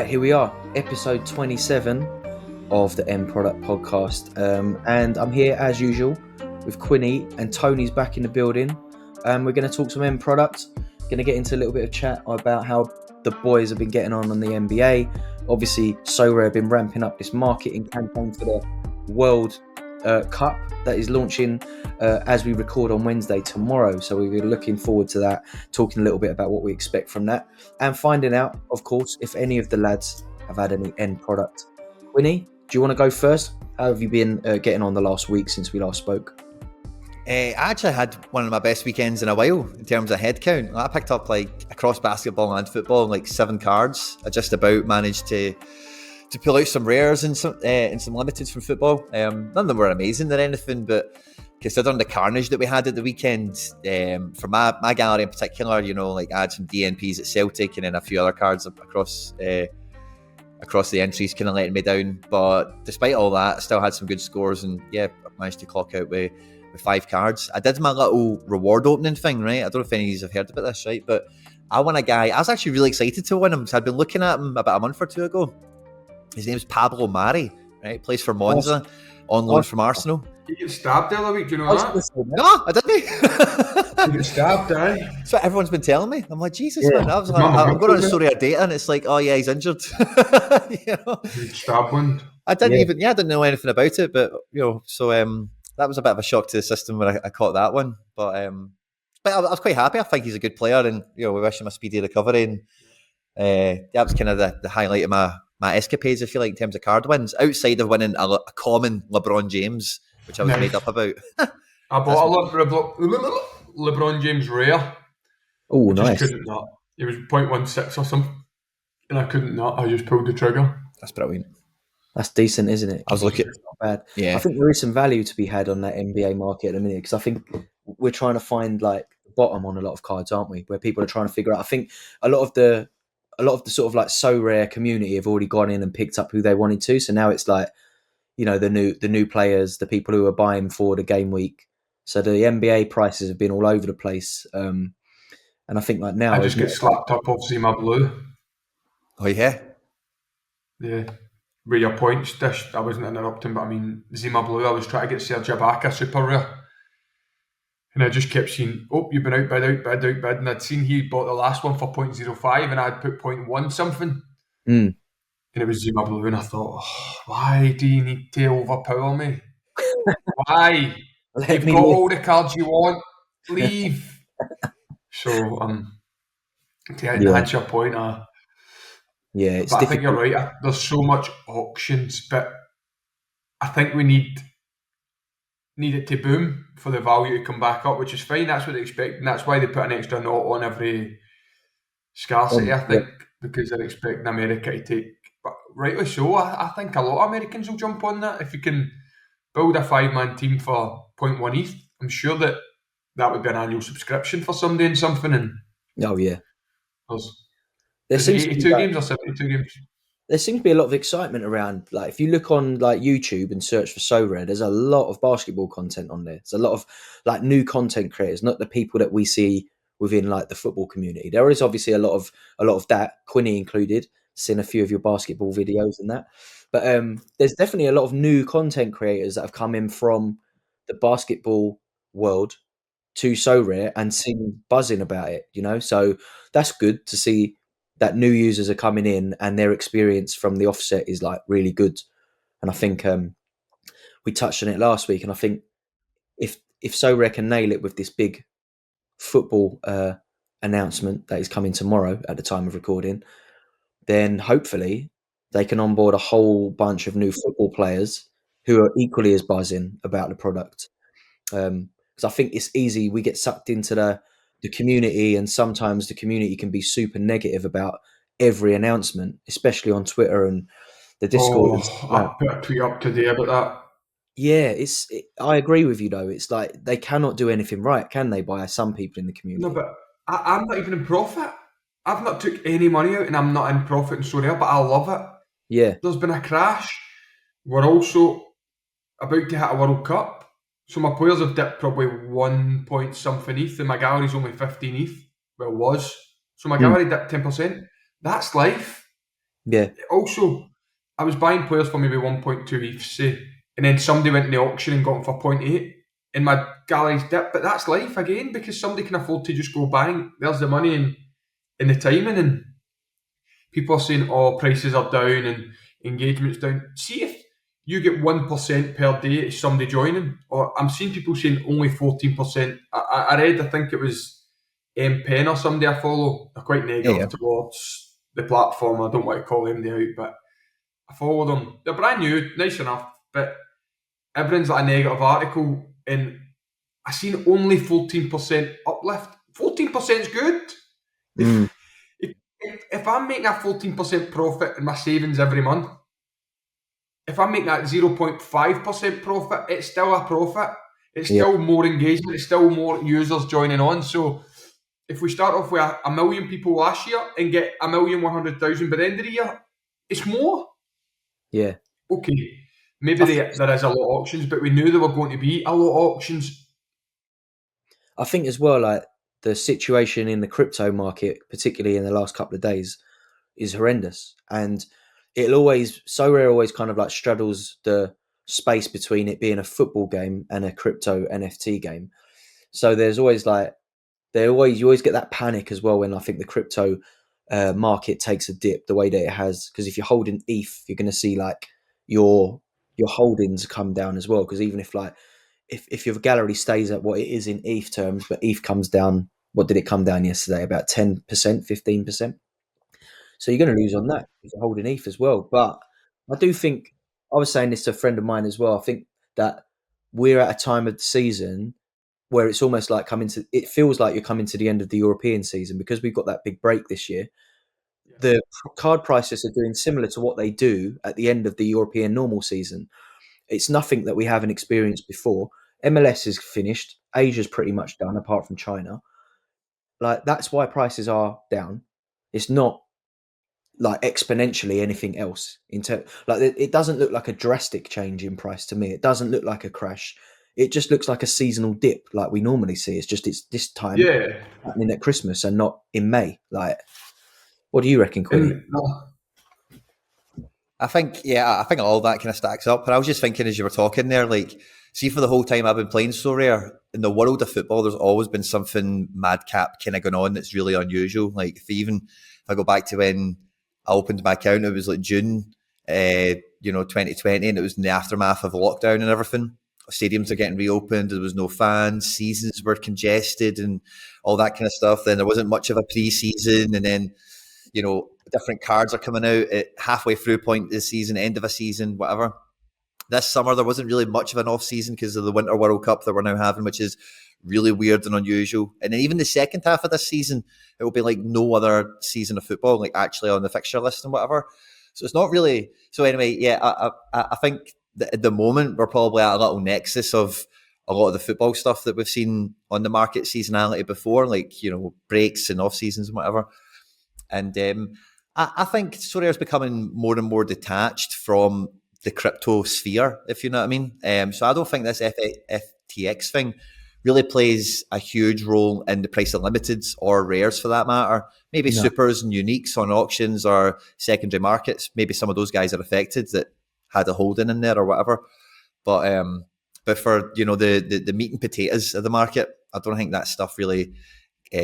Right, here we are, episode 27 of the End Product Podcast. And I'm here as usual with Quinny, and Tony's back in the building. We're going to talk some End Product, going to get into a little bit of chat about how the boys have been getting on the NBA. Obviously, Sorare have been ramping up this marketing campaign for the World Cup that is launching as we record on Wednesday tomorrow. So we're looking forward to that, talking a little bit about what we expect from that, and finding out, of course, if any of the lads have had any end product. Quinny, do you want to go first? How have you been getting on the last week since we last spoke? I actually had one of my best weekends in a while in terms of head count. I picked up across basketball and football 7 cards. I just about managed to pull out some rares and some limiteds from football. None of them were amazing or anything, but considering the carnage that we had at the weekend, for my gallery in particular, I had some DNPs at Celtic and then a few other cards across the entries kind of letting me down. But despite all that, I still had some good scores, and I managed to clock out with 5 cards. I did my little reward opening thing, right? I don't know if any of you have heard about this, right? But I won a guy. I was actually really excited to win him because I'd been looking at him about a month or two ago. His name's Pablo Mari, right? Plays for Monza, on loan from Arsenal. He got stabbed the other week, do you know that? No, I didn't. He got stabbed, aye. That's what everyone's been telling me. I'm like, Jesus, man. I was like, I'm going on Sorare data, and it's like, oh yeah, he's injured. Stab wound. I didn't know anything about it, but so that was a bit of a shock to the system when I caught that one. But I was quite happy. I think he's a good player, and we wish him a speedy recovery. And that was kind of the highlight of my escapades, if you like, in terms of card wins, outside of winning a common LeBron James, which I was made up about. I bought a LeBron James rare. Oh, nice. Couldn't not. It was 0.16 or something, and I couldn't not. I just pulled the trigger. That's brilliant. That's decent, isn't it? I was looking. It's not bad. Yeah. I think there is some value to be had on that NBA market at the minute, because I think we're trying to find the bottom on a lot of cards, aren't we? Where people are trying to figure out. I think a lot of the sort of Sorare community have already gone in and picked up who they wanted to. So now it's the new players, the people who are buying for the game week. So the NBA prices have been all over the place. And I think now I just get slapped up off Zima Blue. Oh yeah? Yeah. With your points, Stish, I wasn't interrupting, but I mean, Zima Blue, I was trying to get Serge Ibaka super rare. And I just kept seeing, you've been outbid. And I'd seen he bought the last one for 0.05 and I'd put 0.1 something. And it was Zima Blue, and I thought, why do you need to overpower me? Why? You've got all the cards you want. Leave. So, to enhance your point, but I think you're right. There's so much auctions, but I think we need it to boom for the value to come back up, which is fine. That's what they expect, and that's why they put an extra note on every scarcity, I think, because they're expecting America to take. But rightly so, I think a lot of Americans will jump on that. If you can build a 5-man team for 0.1 ETH, I'm sure that would be an annual subscription for somebody and something. And there's 82 games or 72 games. There seems to be a lot of excitement around. If you look on YouTube and search for Sorare, there's a lot of basketball content on there. There's a lot of new content creators, not the people that we see within the football community. There is obviously a lot of that, Quinny included. Seen a few of your basketball videos and that, but there's definitely a lot of new content creators that have come in from the basketball world to Sorare and seen buzzing about it. So that's good to see that new users are coming in and their experience from the offset is really good. And I think we touched on it last week, and I think if Sorare can nail it with this big football announcement that is coming tomorrow at the time of recording, then hopefully they can onboard a whole bunch of new football players who are equally as buzzing about the product. Because I think it's easy, we get sucked into the community, and sometimes the community can be super negative about every announcement, especially on Twitter and the Discord. I put a tweet up today about that. Yeah, I agree with you though. It's they cannot do anything right, can they, by some people in the community? No, but I'm not even in profit. I've not took any money out and I'm not in profit in Sorare, but I love it. Yeah. There's been a crash. We're also about to hit a World Cup. So my players have dipped probably 1 point something ETH, and my gallery's only 15 ETH. Well, it was. So my gallery dipped 10%. That's life. Yeah. Also, I was buying players for maybe 1.2 ETH, say, and then somebody went in the auction and got them for zero point 0.8, and my gallery's dipped. But that's life again, because somebody can afford to just go bang. There's the money and the timing, and people are saying, "Oh, prices are down and engagement's down." See if you get 1% per day of somebody joining, or I'm seeing people saying only 14%. I read, I think it was Pen or somebody I follow. They're quite Yeah, yeah. negative towards the platform. I don't want to call them out, but I follow them. They're brand new, nice enough, but everyone's like a negative article, and I seen only 14% uplift. 14% is good. Mm. If I'm making a 14% profit in my savings every month, if I'm making that 0.5% profit, it's still a profit. It's Yeah. still more engagement. It's still more users joining on. So if we start off with a million people last year and get 1,100,000 by the end of the year, it's more. Yeah. Okay, maybe I think, there is a lot of auctions, but we knew there were going to be a lot of auctions. I think as well, like the situation in the crypto market, particularly in the last couple of days, is horrendous. And Sorare always kind of like straddles the space between it being a football game and a crypto NFT game. So there's always like, you always get that panic as well when I think the crypto market takes a dip the way that it has. Because if you're holding ETH, you're going to see like your holdings come down as well. Because even if like, if your gallery stays at what it is in ETH terms, but ETH comes down, what did it come down yesterday? About 10%, 15%. So you're going to lose on that if you're holding ETH as well. But I do think, I was saying this to a friend of mine as well. I think that we're at a time of the season where it's almost like it feels like you're coming to the end of the European season because we've got that big break this year. The card prices are doing similar to what they do at the end of the European normal season. It's nothing that we haven't experienced before. MLS is finished. Asia's pretty much done, apart from China. Like that's why prices are down. It's not like exponentially anything else like it doesn't look like a drastic change in price to me. It doesn't look like a crash. It just looks like a seasonal dip like we normally see. It's this time Yeah, happening at Christmas and not in May. Like, what do you reckon, Quinny? and I think all that kind of stacks up. But I was just thinking as you were talking there, like, see, for the whole time I've been playing Sorare, in the world of football, there's always been something madcap kind of going on that's really unusual. Like, if I go back to when I opened my account, it was like June, 2020, and it was in the aftermath of lockdown and everything. Stadiums are getting reopened. There was no fans. Seasons were congested and all that kind of stuff. Then there wasn't much of a pre-season, and then different cards are coming out at halfway through point of the season, end of a season, whatever. This summer, there wasn't really much of an off season because of the Winter World Cup that we're now having, which is really weird and unusual. And then even the second half of this season, it will be like no other season of football, like actually on the fixture list and whatever. So it's not really. So anyway, yeah, I think that at the moment we're probably at a little nexus of a lot of the football stuff that we've seen on the market seasonality before, like breaks and off seasons and whatever. And I think Sorare is becoming more and more detached from the crypto sphere, if you know what I mean. So I don't think this FTX thing really plays a huge role in the price of limiteds or rares for that matter. Maybe No. supers and uniques on auctions or secondary markets. Maybe some of those guys are affected that had a holding in there or whatever. But for the meat and potatoes of the market, I don't think that stuff really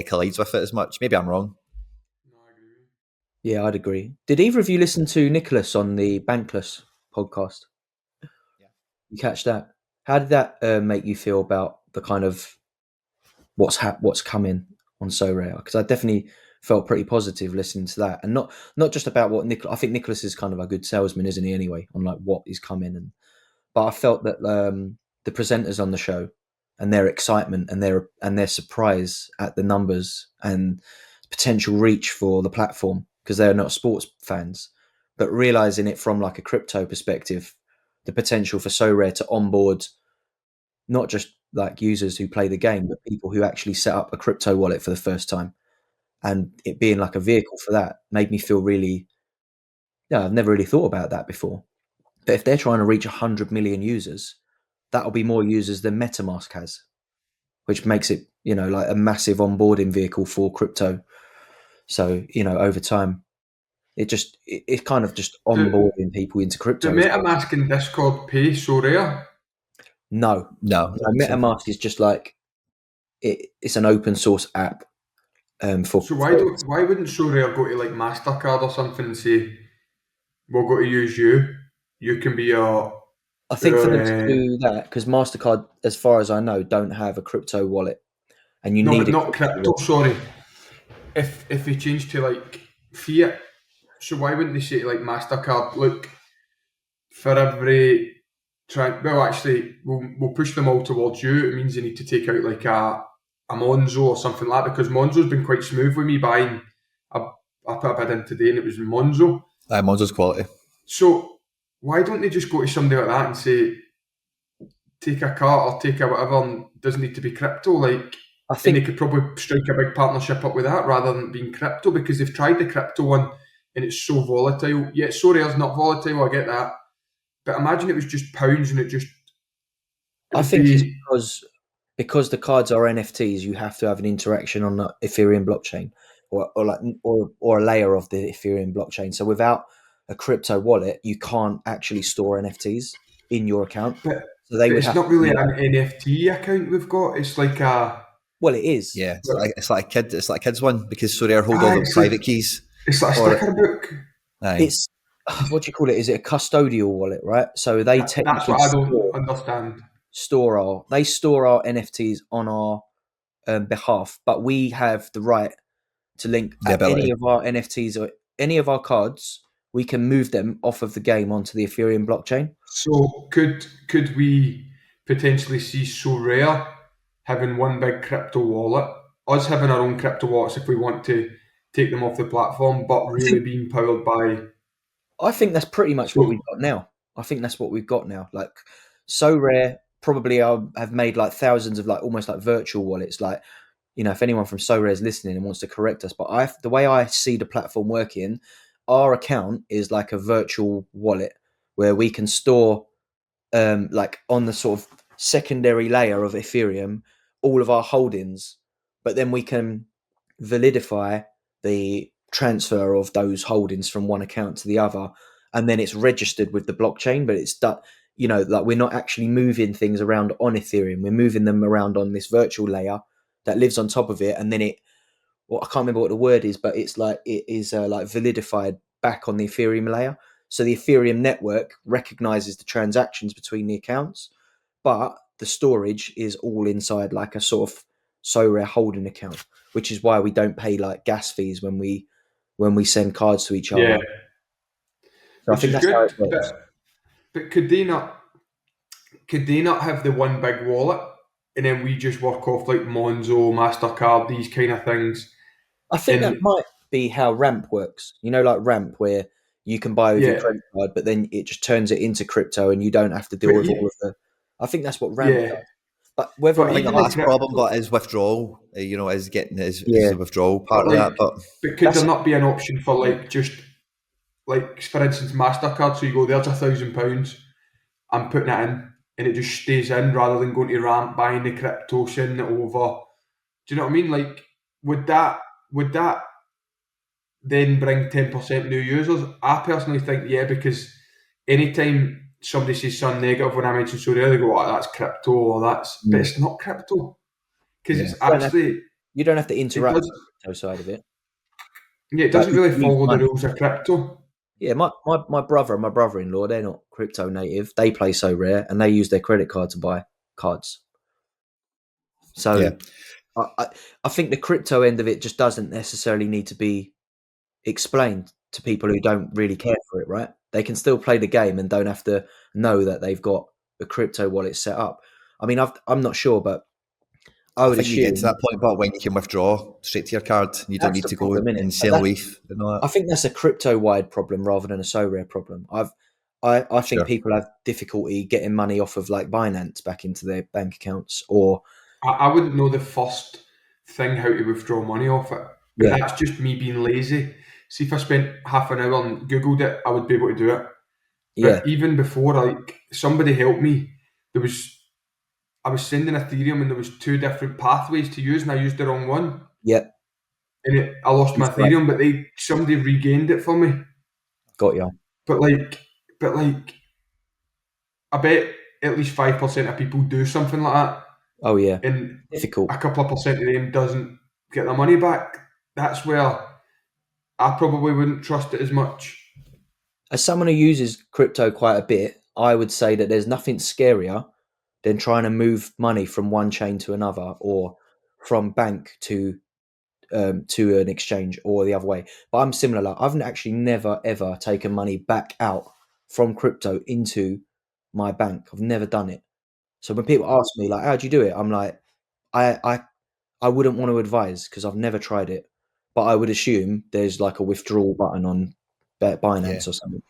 collides with it as much. Maybe I'm wrong. Yeah, I'd agree. Did either of you listen to Nicholas on the Bankless podcast? Yeah. You catch that? How did that make you feel about the kind of what's coming on Sorare? Because I definitely felt pretty positive listening to that, and not just about what I think Nicholas is kind of a good salesman, isn't he? Anyway, on like what is coming, but I felt that the presenters on the show and their excitement and their surprise at the numbers and potential reach for the platform, because they're not sports fans, but realizing it from like a crypto perspective, the potential for Sorare to onboard not just like users who play the game, but people who actually set up a crypto wallet for the first time, and it being like a vehicle for that made me feel really, yeah, I've never really thought about that before. But if they're trying to reach 100 million users, that'll be more users than MetaMask has, which makes it, like a massive onboarding vehicle for crypto. So, over time, It's kind of just Do, onboarding people into do crypto as well. MetaMask and Discord pay Sorare? No, No, I don't think so. MetaMask is just like it's an open source app for. So why wouldn't Sorare go to like Mastercard or something and say we're going to use you? You can be our I think for them to uh, do that, because Mastercard, as far as I know, don't have a crypto wallet, and you no, need but a not crypto crypto. wallet. Sorry, if they change to like fiat, so why wouldn't they say to like Mastercard, look, for every well, actually, we'll push them all towards you. It means they need to take out like a Monzo or something like that, because Monzo's been quite smooth with me buying. I put a bid in today and it was Monzo. Monzo's quality. So why don't they just go to somebody like that and say, take a cart or take a whatever, and doesn't need to be crypto, like, I and they think could probably strike a big partnership up with that rather than being crypto, because they've tried the crypto one and it's so volatile. Yeah, Sorare's not volatile, I get that, but imagine it was just pounds and it I would think it's be. because the cards are NFTs. You have to have an interaction on the Ethereum blockchain, or a layer of the Ethereum blockchain. So without a crypto wallet, you can't actually store NFTs in your account. But So they but would it's have to not really be an like, NFT account we've got. It's like a. well, it is. Yeah, it's like a kid's one because Sorare hold all Ah, the private keys. it's like a Or sticker book. Aye, it's what do you call it? Is it a custodial wallet, right? So they That's technically what I don't understand. store our NFTs on our behalf, but we have the right to link the any ability. of our NFTs or any of our cards. We can move them off of the game onto the Ethereum blockchain. So could we potentially see Sorare having one big crypto wallet, us having our own crypto wallets if we want to take them off the platform, but I really think being powered by. I think that's pretty much what So we've got now. I think that's what we've got now. Like so rare, probably have made like thousands of like almost like virtual wallets. Like if anyone from Sorare is listening and wants to correct us, but the way I see the platform working, our account is like a virtual wallet where we can store like on the sort of secondary layer of Ethereum, all of our holdings, but then we can validify the transfer of those holdings from one account to the other, and then it's registered with the blockchain. But it's done, like we're not actually moving things around on Ethereum. We're moving them around on this virtual layer that lives on top of it, and then I can't remember what the word is, but it's like it is like validified back on the Ethereum layer. So the Ethereum network recognizes the transactions between the accounts, but the storage is all inside like a sort of Sorare holding account, which is why we don't pay like gas fees when we send cards to each yeah, other. So I which think is that's how good. it works. But could they not have the one big wallet and then we just work off like Monzo, Mastercard, these kind of things, I think that and might be how Ramp works. Like Ramp, where you can buy with your yeah, credit card, but then it just turns it into crypto, and you don't have to deal but with all of the. I think that's what Ramp yeah, does. But whether or but I not think the even you, the last problem crypto. got is withdrawal. Is getting is yeah, the withdrawal But part of like, that. But but could there that's not be an option for yeah, like just like for instance Mastercard? So you go, there's £1,000, I'm putting it in, and it just stays in rather than going to ramp, buying the crypto, sending it over. Do you know what I mean? Like, would that then bring 10% new users? I personally think yeah, because anytime somebody says something negative when I mention Sorare, they go, "Oh, that's crypto," or that's, but mm. it's not crypto because yeah, it's you don't have to. actually You don't have to it interact does with the crypto side of it. yeah, it Like doesn't you really can use follow the money. rules of crypto. Yeah, my brother and my brother-in-law, they're not crypto native. They play so rare, and they use their credit card to buy cards. yeah. So I think the crypto end of it just doesn't necessarily need to be explained to people who don't really care for it, right? They can still play the game and don't have to know that they've got a crypto wallet set up. I mean, I'm not sure, but I I would think you get to assume that point, but when you can withdraw straight to your card, you don't that's need the to go problem, innit? and But sell a leaf and all I that. think that's a crypto-wide problem rather than a Sorare problem. I think Sure. people have difficulty getting money off of like Binance back into their bank accounts, or I wouldn't know the first thing how to withdraw money off it, but yeah, that's just me being lazy. See, if I spent half an hour and Googled it, I would be able to do it. yeah, But even before, like somebody helped me, there was I was sending Ethereum and there was two different pathways to use, and I used the wrong one, yeah. and I lost my It's like Ethereum. But somebody regained it for me. Got you. But like, I bet at least 5% of people do something like that, Oh yeah, and difficult. a couple of percent of them doesn't get their money back. That's where I probably wouldn't trust it as much. As someone who uses crypto quite a bit, I would say that there's nothing scarier than trying to move money from one chain to another, or from bank to an exchange, or the other way. But I'm similar. Like, I've actually never ever taken money back out from crypto into my bank. I've never done it. So when people ask me like, "How do you do it?" I'm like, I I I wouldn't want to advise because I've never tried it. But I would assume there's like a withdrawal button on Yeah. Binance or something.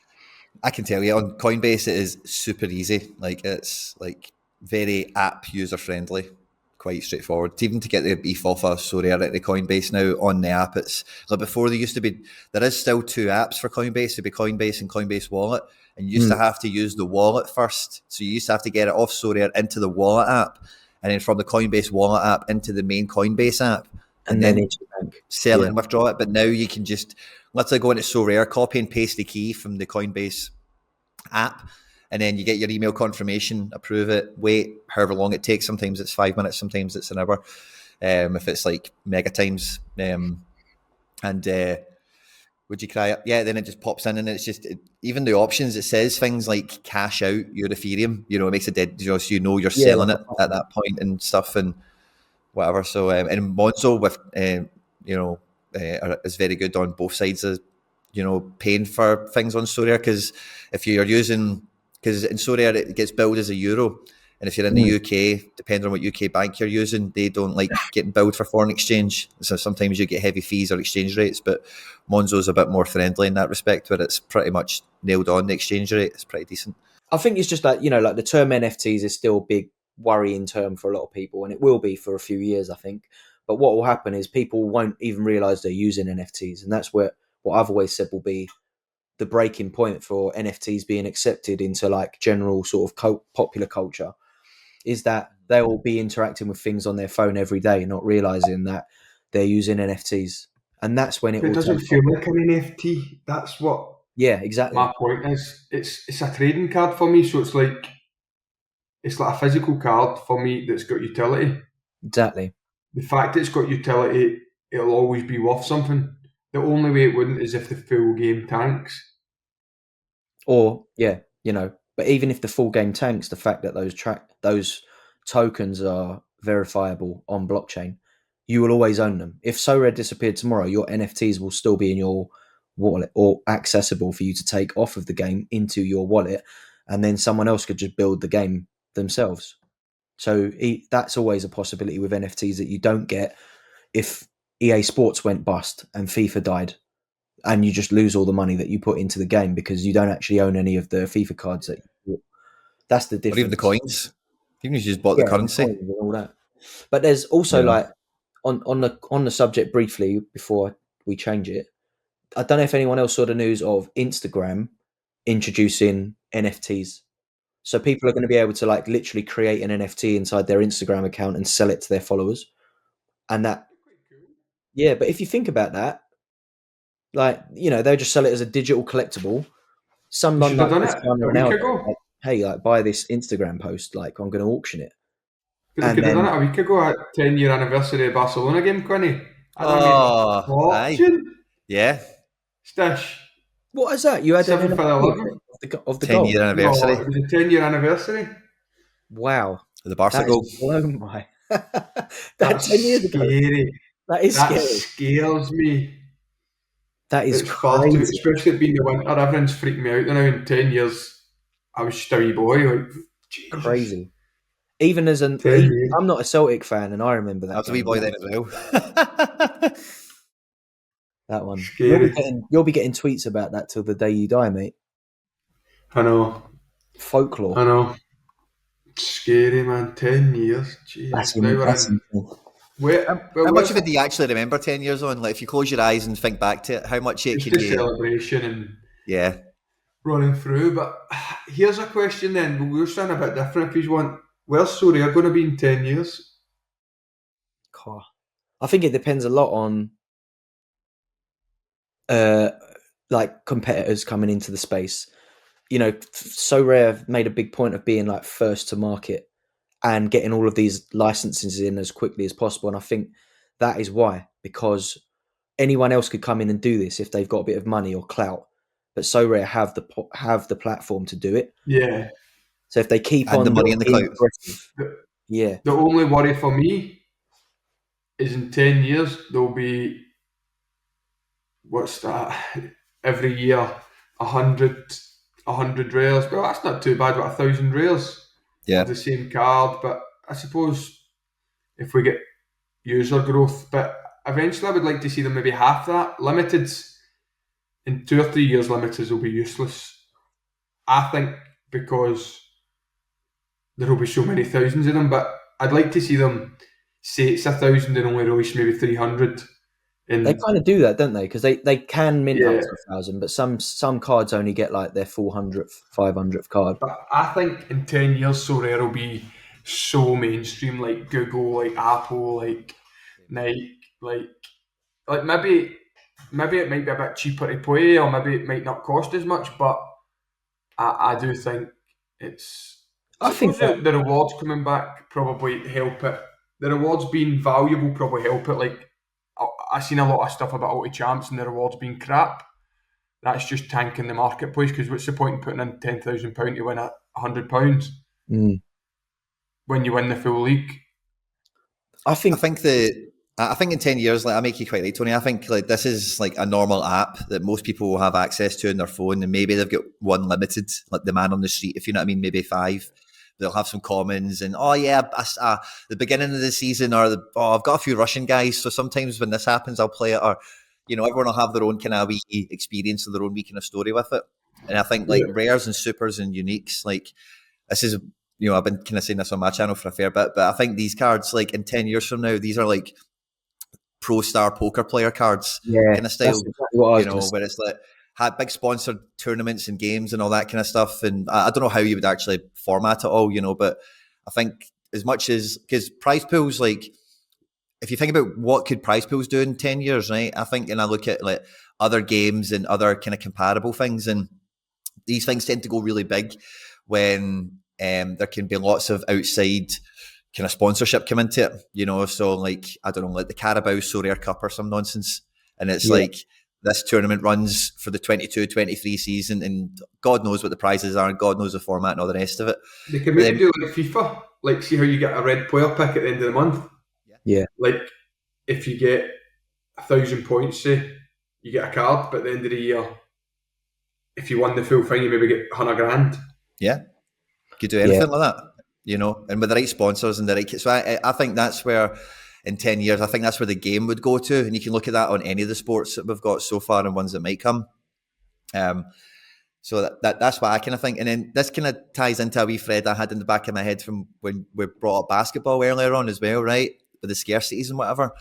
I can tell you on Coinbase it is super easy. Like it's like very app user friendly, quite straightforward. Even to get the beef off of Sorare at the Coinbase now on the app, it's like before there used to be. There is still two apps for Coinbase. It'd be Coinbase and Coinbase Wallet, and you used to Mm. have to use the wallet first. So you used to have to get it off Sorare into the wallet app, and then from the Coinbase Wallet app into the main Coinbase app, and And then then into the bank. sell it Yeah. and withdraw it. But now you can just let's say go into Sorare, copy and paste the key from the Coinbase app, and then you get your email confirmation, approve it, wait however long it takes. Sometimes it's 5 minutes, sometimes it's an hour. If it's like mega times, and would you cry it? Yeah, then it just pops in, and it's just even the options. It says things like cash out your Ethereum. You know, it makes it dead. So you know you're Yeah, selling like it at that point and stuff and whatever. So and Monzo with is very good on both sides of paying for things on Sorare, because if you're using because in Sorare it gets billed as a euro, and if you're in the Mm. UK, depending on what UK bank you're using, they don't like getting billed for foreign exchange. So sometimes you get heavy fees or exchange rates, but Monzo's a bit more friendly in that respect, where it's pretty much nailed on the exchange rate. It's pretty decent. I think it's just like, like the term NFTs is still a big worrying term for a lot of people, and it will be for a few years, I think. But what will happen is people won't even realize they're using NFTs, and that's where what I've always said will be the breaking point for NFTs being accepted into like general sort of popular culture, is that they will be interacting with things on their phone every day, not realizing that they're using NFTs, and that's when it But it will doesn't take off. feel like an NFT. That's what Yeah, exactly, my point is. It's a trading card for me, so it's like a physical card for me that's got utility. exactly. The fact it's got utility, it'll always be worth something. The only way it wouldn't is if the full game tanks. Or yeah, but even if the full game tanks, the fact that those tokens are verifiable on blockchain, you will always own them. If Sorare disappeared tomorrow, your NFTs will still be in your wallet or accessible for you to take off of the game into your wallet, and then someone else could just build the game themselves. So that's always a possibility with NFTs that you don't get if EA Sports went bust and FIFA died, and you just lose all the money that you put into the game because you don't actually own any of the FIFA cards that you bought. That's the Or even the difference. coins. Even if you just bought the Yeah, and currency, coins and all that. But there's also you know. like on the subject briefly before we change it. I don't know if anyone else saw the news of Instagram introducing NFTs. So people are going to be able to like literally create an NFT inside their Instagram account and sell it to their followers. And that, yeah, but if you think about that, like, they'll just sell it as a digital collectible. They Someone should have like done puts it it on a there week nowadays, ago. like, hey, like, buy this Instagram post, like, I'm going to auction it. But they And could have done then, it a week ago at 10-year anniversary of Barcelona game, Quinny. I'd have made a Oh, aye, fortune. yeah, Stish. what is that? You had an 7th for the NFT 11th. of the 10 year goal. No, anniversary it was a 10-year anniversary. Wow. of the Barca That is goal. blown by. That That's 10 years ago. scary. That is That scary. scares me. That is It's far too, crazy. especially it being the winter. Everyone's freaking me out now. In 10 years, I was just a wee boy. Like, Jesus. Crazy. Even as 10 years. I'm not a Celtic fan, and I remember I that was a wee game. boy then as well. That one. Scary. You'll be getting tweets about that till the day you die, mate. I know. I Folklore. know. Scary, man. 10 years. Jesus. Now we're That's in. insane. Well, How much where's of it do you actually remember 10 years on? Like, if you close your eyes and think back to it, how much it just can the you. celebration and Yeah. running through? But here's a question then. We're something a bit different if you want. Where's Sorare going to be in 10 years? God. I think it depends a lot on uh like competitors coming into the space. You know, Sorare made a big point of being like first to market and getting all of these licenses in as quickly as possible. And I think that is why, because anyone else could come in and do this if they've got a bit of money or clout, but Sorare have the platform to do it. Yeah. So if they keep And the on money in the being clout. aggressive, The, yeah, the only worry for me is in 10 years, there'll be, what's that, every year, 100 rares. Well, that's not too bad, but 1,000 rares Yeah. of the same card. But I suppose if we get user growth, but eventually I would like to see them maybe half that. Limiteds, in 2 or 3 years, limiteds will be useless. I think, because there will be so many thousands of them, but I'd like to see them say it's 1,000 and only release maybe 300. they And kind of do that, don't they? Because they can mint up yeah, to 1,000, but some cards only get like their 400th, 500th card. but I think in 10 years, Sorare will be so mainstream, like Google, like Apple, like Nike, like maybe it might be a bit cheaper to play, or maybe it might not cost as much, but I do think it's. I I think suppose that the rewards coming back probably help it. The rewards being valuable probably help it. Like I've seen a lot of stuff about Ulti Champs and the rewards being crap. That's just tanking the marketplace, because what's the point in putting in £10,000 to win £100 mm, when you win the full league? I I think think I think in 10 years, like I make you quite right, Tony. I think like this is like a normal app that most people will have access to on their phone, and maybe they've got one limited, like the man on the street, if you know what I mean, maybe five. They'll have some commons, and oh yeah, the beginning of the season, or I've got a few Russian guys, so sometimes when this happens, I'll play it, or everyone will have their own kind of wee experience or their own wee kind of story with it. And I think like Yeah. rares and supers and uniques, like this is, I've been kind of saying this on my channel for a fair bit, but I think these cards, like in 10 years from now, these are like pro star poker player cards yeah, kind of that's style, exactly what I was going to say. where it's like had big sponsored tournaments and games and all that kind of stuff. And I don't know how you would actually format it all, but I think as much as, because prize pools, like if you think about what could prize pools do in 10 years, right? I think, and I look at like other games and other kind of comparable things, and these things tend to go really big when there can be lots of outside kind of sponsorship come into it, so like, I don't know, like the Carabao Sorare Cup or some nonsense. And it's Yeah. like this tournament runs for the 22-23 season, and God knows what the prizes are, and God knows the format and all the rest of it. They can But maybe then, do like FIFA, like see how you get a red player pick at the end of the month. Yeah. Like if you get 1,000 points, say you get a card, but at the end of the year, if you won the full thing, you maybe get 100 grand. yeah, you could do Yeah. anything like that, and with the right sponsors and the right. So I think that's where, in 10 years, I think that's where the game would go to. And you can look at that on any of the sports that we've got so far and ones that might come. So that's what I kind of think. And then this kind of ties into a wee thread I had in the back of my head from when we brought up basketball earlier on as well, right? With the scarcities and whatever.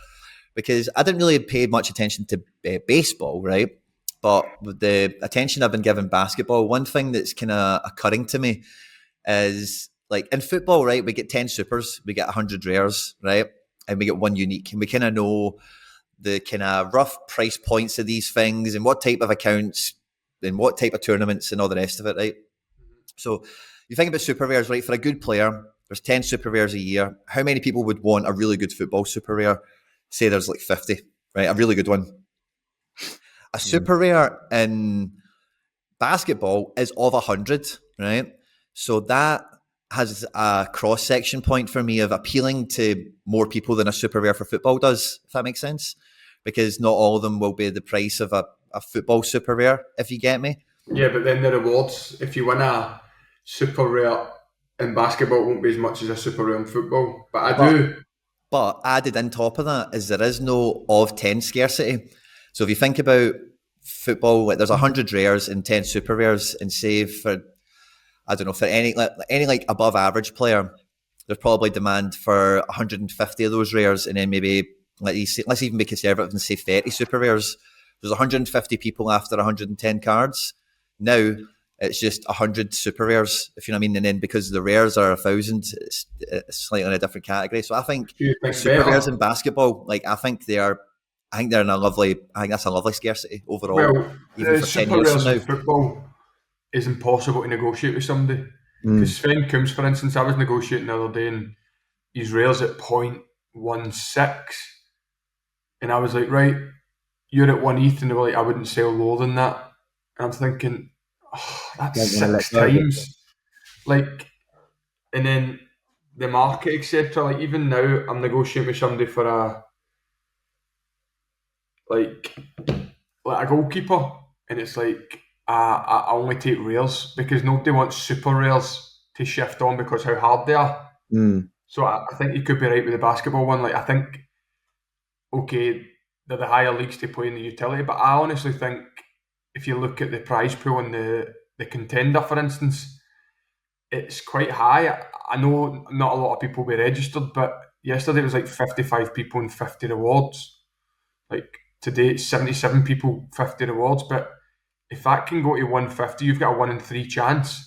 Because I didn't really pay much attention to baseball, right? But with the attention I've been giving basketball, one thing that's kind of occurring to me is, like in football, right? We get 10 supers, we get 100 rares, right? And we get one unique. And we kind of know the kind of rough price points of these things and what type of accounts and what type of tournaments and all the rest of it, right? So you think about super rares, right? For a good player, there's 10 super rares a year. How many people would want a really good football super rare? Say there's like 50, right? A really good one. A super rare in basketball is of 100, right? So that has a cross-section point for me of appealing to more people than a super rare for football does, if that makes sense. Because not all of them will be the price of a football super rare, if you get me. Yeah, but then the rewards, if you win a super rare in basketball, it won't be as much as a super rare in football. But I do. But added on top of that is there is no of 10 scarcity. So if you think about football, like there's 100 rares and 10 super rares, and say for, I don't know, for any like above average player, there's probably demand for 150 of those rares, and then maybe let's even be conservative and say 30 super rares. There's 150 people after 110 cards. Now it's just 100 super rares, if you know what I mean. And then because the rares are 1,000, it's slightly in a different category. So I think Do you think super rares better? in basketball, like I think they are I think they're in a lovely. I think that's a lovely scarcity overall, Well, even the for 10 super years from rares in now. football is impossible to negotiate with somebody. Because Sven Coombs, for instance, I was negotiating the other day and his rares at 0.16. And I was like, right, you're at 1 ETH. And they were like, I wouldn't sell lower than that. And I'm thinking, oh, that's Don't want to let six go of it. times. Like, and then the market, etc. Like, even now, I'm negotiating with somebody for like a goalkeeper, and it's like I only take rares because nobody wants super rares to shift on because how hard they are. So I think you could be right with the basketball one. Like, I think, okay, they're the higher leagues to play in the utility, but I honestly think if you look at the prize pool and the contender, for instance, it's quite high. I know not a lot of people were registered, but yesterday it was like 55 people and 50 rewards. Like, today it's 77 people, 50 rewards. But if that can go to 150, you've got a 1 in 3 chance.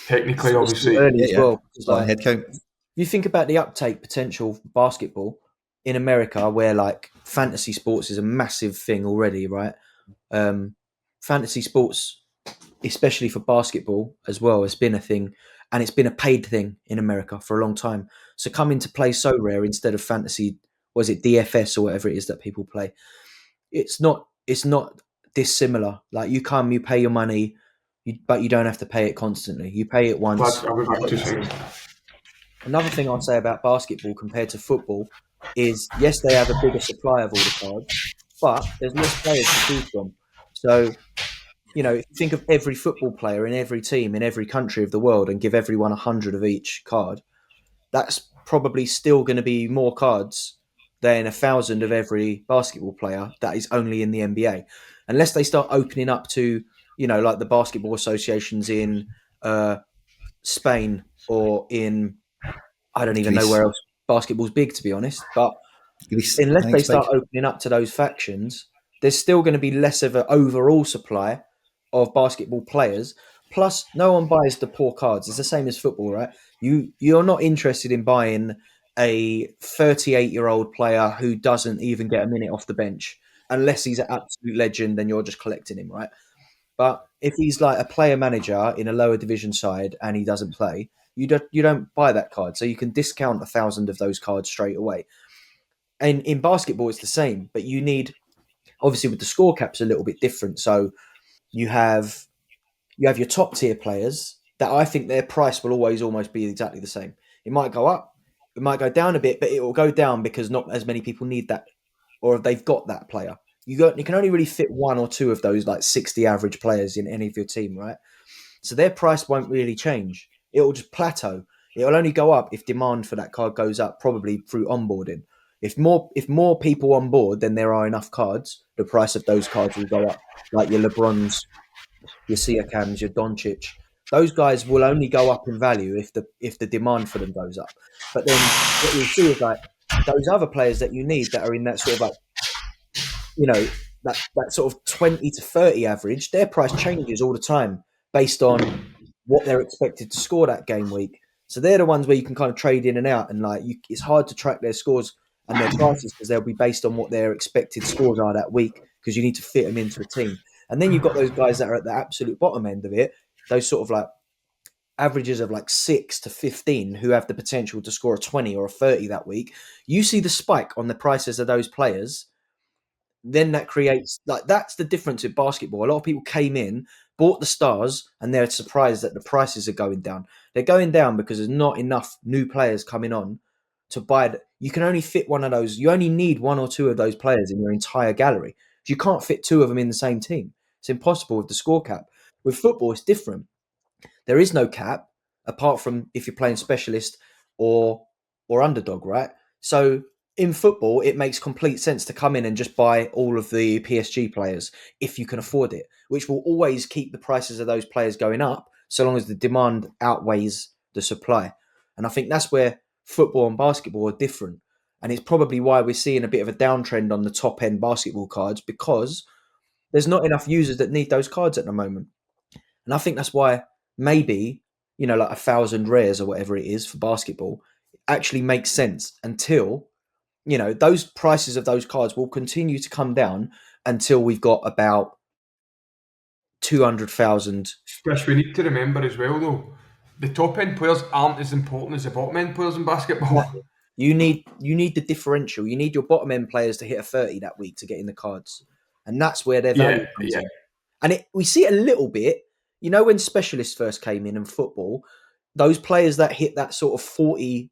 Technically, It's still obviously. early Yeah, as yeah. well. It's On like, headcount. if you think about the uptake potential for basketball in America, where like fantasy sports is a massive thing already, right? Fantasy sports, especially for basketball as well, has been a thing, and it's been a paid thing in America for a long time. So coming to play so rare instead of fantasy, was it DFS or whatever it is that people play? It's not dissimilar. Like, you come, you pay your money, but you don't have to pay it constantly. You pay it once. I'll be You've back got to your seconds. team. Another thing I'll say about basketball compared to football is, yes, they have a bigger supply of all the cards, but there's less players to choose from. So, if you think of every football player in every team in every country of the world and give everyone 100 of each card, that's probably still going to be more cards than 1,000 of every basketball player that is only in the NBA. Unless they start opening up to, like the basketball associations in uh, Spain or in, I don't even know Greece. where else basketball's big, to be honest. But Greece, I unless think they it's big. start opening up to those factions, there's still going to be less of an overall supply of basketball players. Plus, no one buys the poor cards. It's the same as football, right? You're not interested in buying a 38-year-old player who doesn't even get a minute off the bench unless he's an absolute legend. Then you're just collecting him, right? But if he's like a player manager in a lower division side and he doesn't play, you don't buy that card. So you can discount 1,000 of those cards straight away. And in basketball, it's the same, but you need, obviously with the score caps a little bit different. So you have your top tier players that I think their price will always almost be exactly the same. It might go up, it might go down a bit, but it will go down because not as many people need that, or they've got that player. You can only really fit one or two of those like 60 average players in any of your team, right? So their price won't really change. It will just plateau. It will only go up if demand for that card goes up, probably through onboarding. If more people on board than there are enough cards, the price of those cards will go up. Like your LeBrons, your Siakams, your Doncic. Those guys will only go up in value if the demand for them goes up. But then what you'll see is like those other players that you need that are in that sort of like, that sort of 20 to 30 average, their price changes all the time based on what they're expected to score that game week. So they're the ones where you can kind of trade in and out, and like it's hard to track their scores and their prices because they'll be based on what their expected scores are that week because you need to fit them into a team. And then you've got those guys that are at the absolute bottom end of it, those sort of like averages of like 6 to 15 who have the potential to score a 20 or a 30 that week. You see the spike on the prices of those players, then that creates, like, that's the difference in basketball. A lot of people came in, bought the stars, and they're surprised that the prices are going down. They're going down because there's not enough new players coming on to buy it. You can only fit one of those. You only need one or two of those players in your entire gallery. You can't fit two of them in the same team. It's impossible with the score cap. With football, it's different. There is no cap apart from if you're playing specialist or underdog, right? So in football, it makes complete sense to come in and just buy all of the PSG players if you can afford it, which will always keep the prices of those players going up so long as the demand outweighs the supply. And I think that's where football and basketball are different. And it's probably why we're seeing a bit of a downtrend on the top end basketball cards because there's not enough users that need those cards at the moment. And I think that's why maybe, like 1,000 rares or whatever it is for basketball actually makes sense until those prices of those cards will continue to come down until we've got about 200,000. Stish, we need to remember as well, though, the top end players aren't as important as the bottom end players in basketball. Exactly. You need the differential. You need your bottom end players to hit a 30 that week to get in the cards, and that's where their Yeah, value comes yeah, in. And we see it a little bit. When specialists first came in football, those players that hit that sort of 40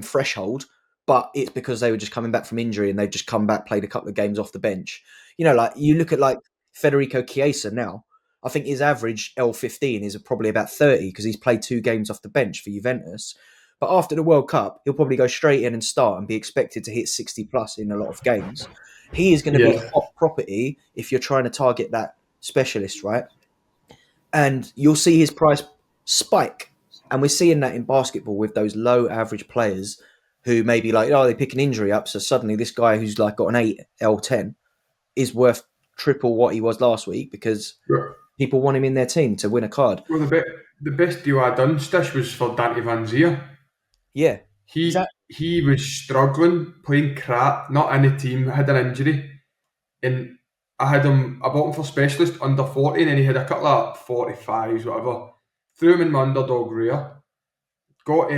threshold, but it's because they were just coming back from injury and they've just come back, played a couple of games off the bench. Like you look at like Federico Chiesa now. I think his average L15 is probably about 30 because he's played 2 games off the bench for Juventus. But after the World Cup, he'll probably go straight in and start and be expected to hit 60 plus in a lot of games. He is going to be yeah. hot property if you're trying to target that specialist, right? And you'll see his price spike. And we're seeing that in basketball with those low average players who maybe like, they pick an injury up. So suddenly this guy who's like got an 8 L10 is worth triple what he was last week because Well, people want him in their team to win a card. the best deal I done, Stish, was for Dante Van Zier. Yeah, exactly. He was struggling, playing crap, not in the team, had an injury, and I bought him for specialist under 40, and then he had a couple of 45s, whatever. Threw him in my underdog rare, got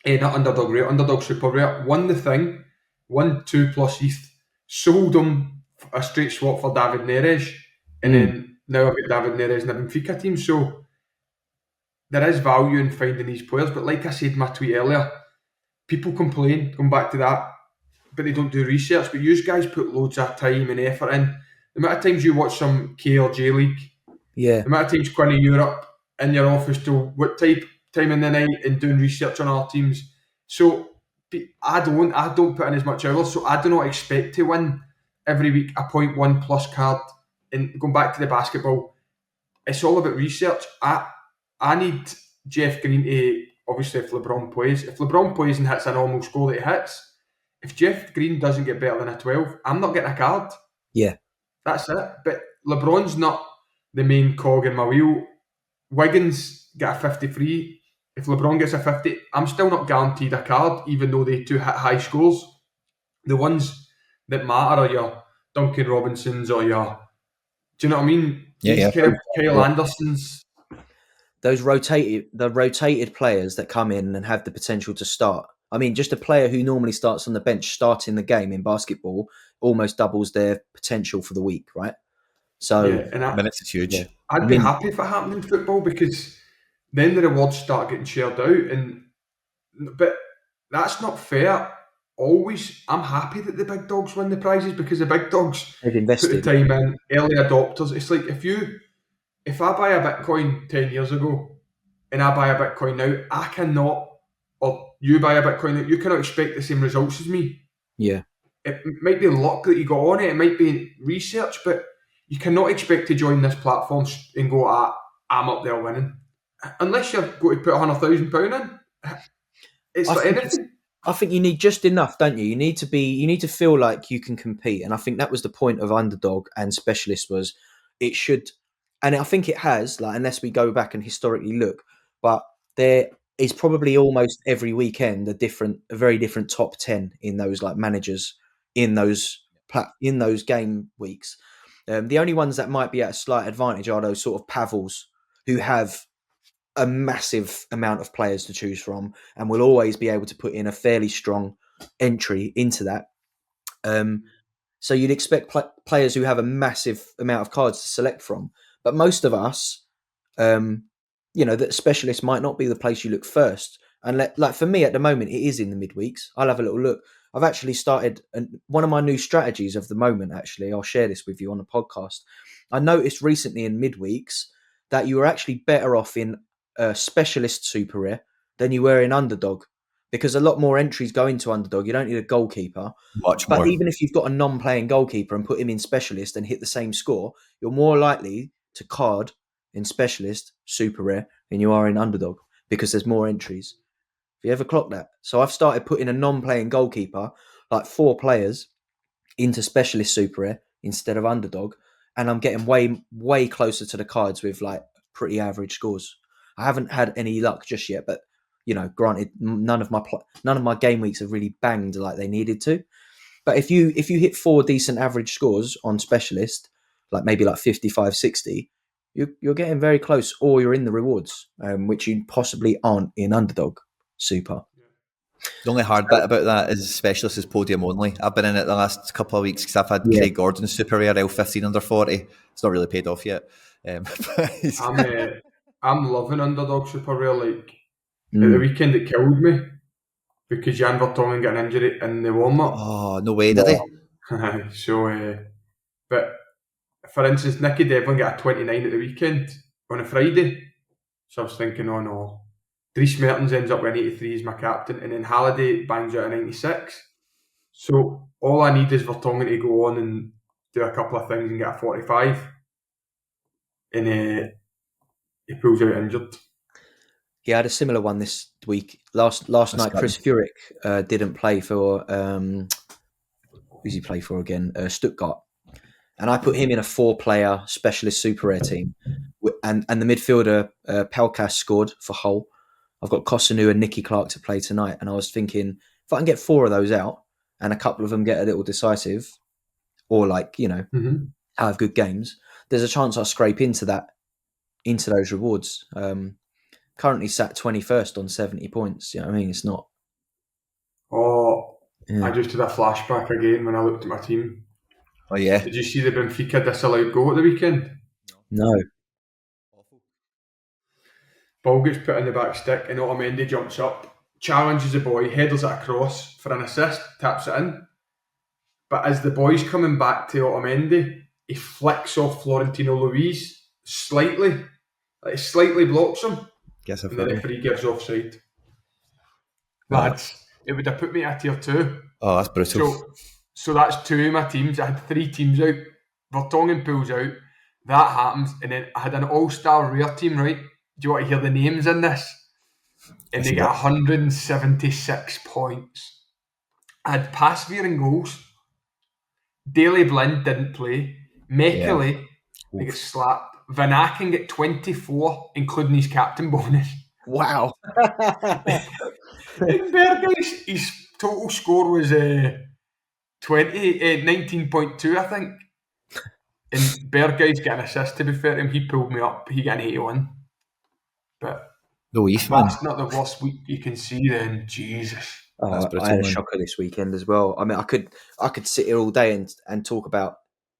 not underdog rare, underdog super rare, won the thing, won 2 plus ETH, sold him a straight swap for David Neres, and then now I've got David Neres in the Benfica team, so there is value in finding these players, but like I said in my tweet earlier, people complain, going back to that, but they don't do research. But you guys put loads of time and effort in. The amount of times you watch some KLJ League, Yeah, the amount of times Quinny you're up in your office till what time in the night and doing research on our teams. So I don't put in as much hours, so I do not expect to win every week a 0.1 plus card. And going back to the basketball, it's all about research. I need Jeff Green to, obviously, if LeBron plays and hits a normal score that he hits, if Jeff Green doesn't get better than a 12, I'm not getting a card. yeah, That's it. But LeBron's not the main cog in my wheel. Wiggins get a 53. If LeBron gets a 50, I'm still not guaranteed a card, even though they two hit high scores. The ones that matter are your Duncan Robinsons or your, do you know what I mean? These kind of Kyle Andersons. those rotated players that come in and have the potential to start. I mean, just a player who normally starts on the bench starting the game in basketball almost doubles their potential for the week, right? So, Yeah, and Minutes is huge. yeah. I'd be happy if it happened in football because then the rewards start getting shared out. But that's not fair. Always, I'm happy that the big dogs win the prizes because the big dogs They've put the invested. time in, early adopters. It's like if I buy a Bitcoin 10 years ago and I buy a Bitcoin now, I cannot, or you buy a Bitcoin now, you cannot expect the same results as me. Yeah. It might be luck that you got on it, it might be research, but you cannot expect to join this platform and go, I'm up there winning. Unless you're going to put £100,000 in. It's I for think anything. I think you need just enough, don't you? You need to feel like you can compete, and I think that was the point of underdog and specialist was it should, and I think it has. Like unless we go back and historically look, but there is probably almost every weekend a very different top 10 in those like managers in those game weeks. The only ones that might be at a slight advantage are those sort of Pavels who have a massive amount of players to choose from and will always be able to put in a fairly strong entry into that. So you'd expect players who have a massive amount of cards to select from. But most of us, that specialist might not be the place you look first. And like for me at the moment, it is in the midweeks. I'll have a little look. I've actually started one of my new strategies of the moment. Actually, I'll share this with you on the podcast. I noticed recently in midweeks that you were actually better off in specialist super rare than you were in underdog because a lot more entries go into underdog. You don't need a goalkeeper. Much But more. even if you've got a non-playing goalkeeper and put him in specialist and hit the same score, you're more likely to card in specialist super rare than you are in underdog because there's more entries. Have you ever clocked that? So I've started putting a non-playing goalkeeper, like 4 players, into specialist super rare instead of underdog, and I'm getting way closer to the cards with like pretty average scores. I haven't had any luck just yet, but Granted, none of my game weeks have really banged like they needed to. But if you hit 4 decent average scores on specialist, like maybe like 55, 60, you're getting very close, or you're in the rewards, which you possibly aren't in underdog super. The only hard bit about that is specialist is podium only. I've been in it the last couple of weeks because I've had Craig Gordon's super rare L15 under 40. It's not really paid off yet. I'm loving underdog super rare. Like at the weekend, it killed me because Jan Vertonghen got an injury in the warm up. Oh, no way, did he? So, but for instance, Nicky Devlin got a 29 at the weekend on a Friday. So I was thinking, oh no. Dries Mertens ends up with an 83 as my captain, and then Halliday bangs out a 96. So all I need is Vertonghen to go on and do a couple of things and get a 45. And he pulls out injured. Yeah, I had a similar one this week. Last night, Chris Furyk didn't play for who's he play for again? Stuttgart, and I put him in a 4-player specialist super rare team, and the midfielder Pelkas scored for Hull. I've got Kosanu and Nicky Clark to play tonight, and I was thinking if I can get 4 of those out and a couple of them get a little decisive, or have good games, there's a chance I'll scrape into those rewards. Currently sat 21st on 70 points. You know what I mean? It's not. Oh, yeah. I just did a flashback again when I looked at my team. Oh, yeah. Did you see the Benfica disallowed goal at the weekend? No. Ball gets put in the back stick and Otamendi jumps up, challenges the boy, headers it across for an assist, taps it in. But as the boy's coming back to Otamendi, he flicks off Florentino Luis slightly. Like, slightly blocks him. And the referee gives offside. Lads, it would have put me at tier 2. Oh, that's brutal. So that's 2 of my teams. I had 3 teams out. Vertonghen pulls out. That happens. And then I had an all-star rare team, right? Do you want to hear the names in this? And they got 176 points. I had Pasveer in goals. Daley Blind didn't play. Mekele, they get slapped. Van Aken get 24, including his captain bonus. Wow. And Berghuis, his total score was 19.2, I think. And Berghuis got an assist, to be fair to him. He pulled me up. He got an 81. But that's not the worst week you can see then. Jesus. I had a shocker this weekend as well. I mean, I could sit here all day and talk about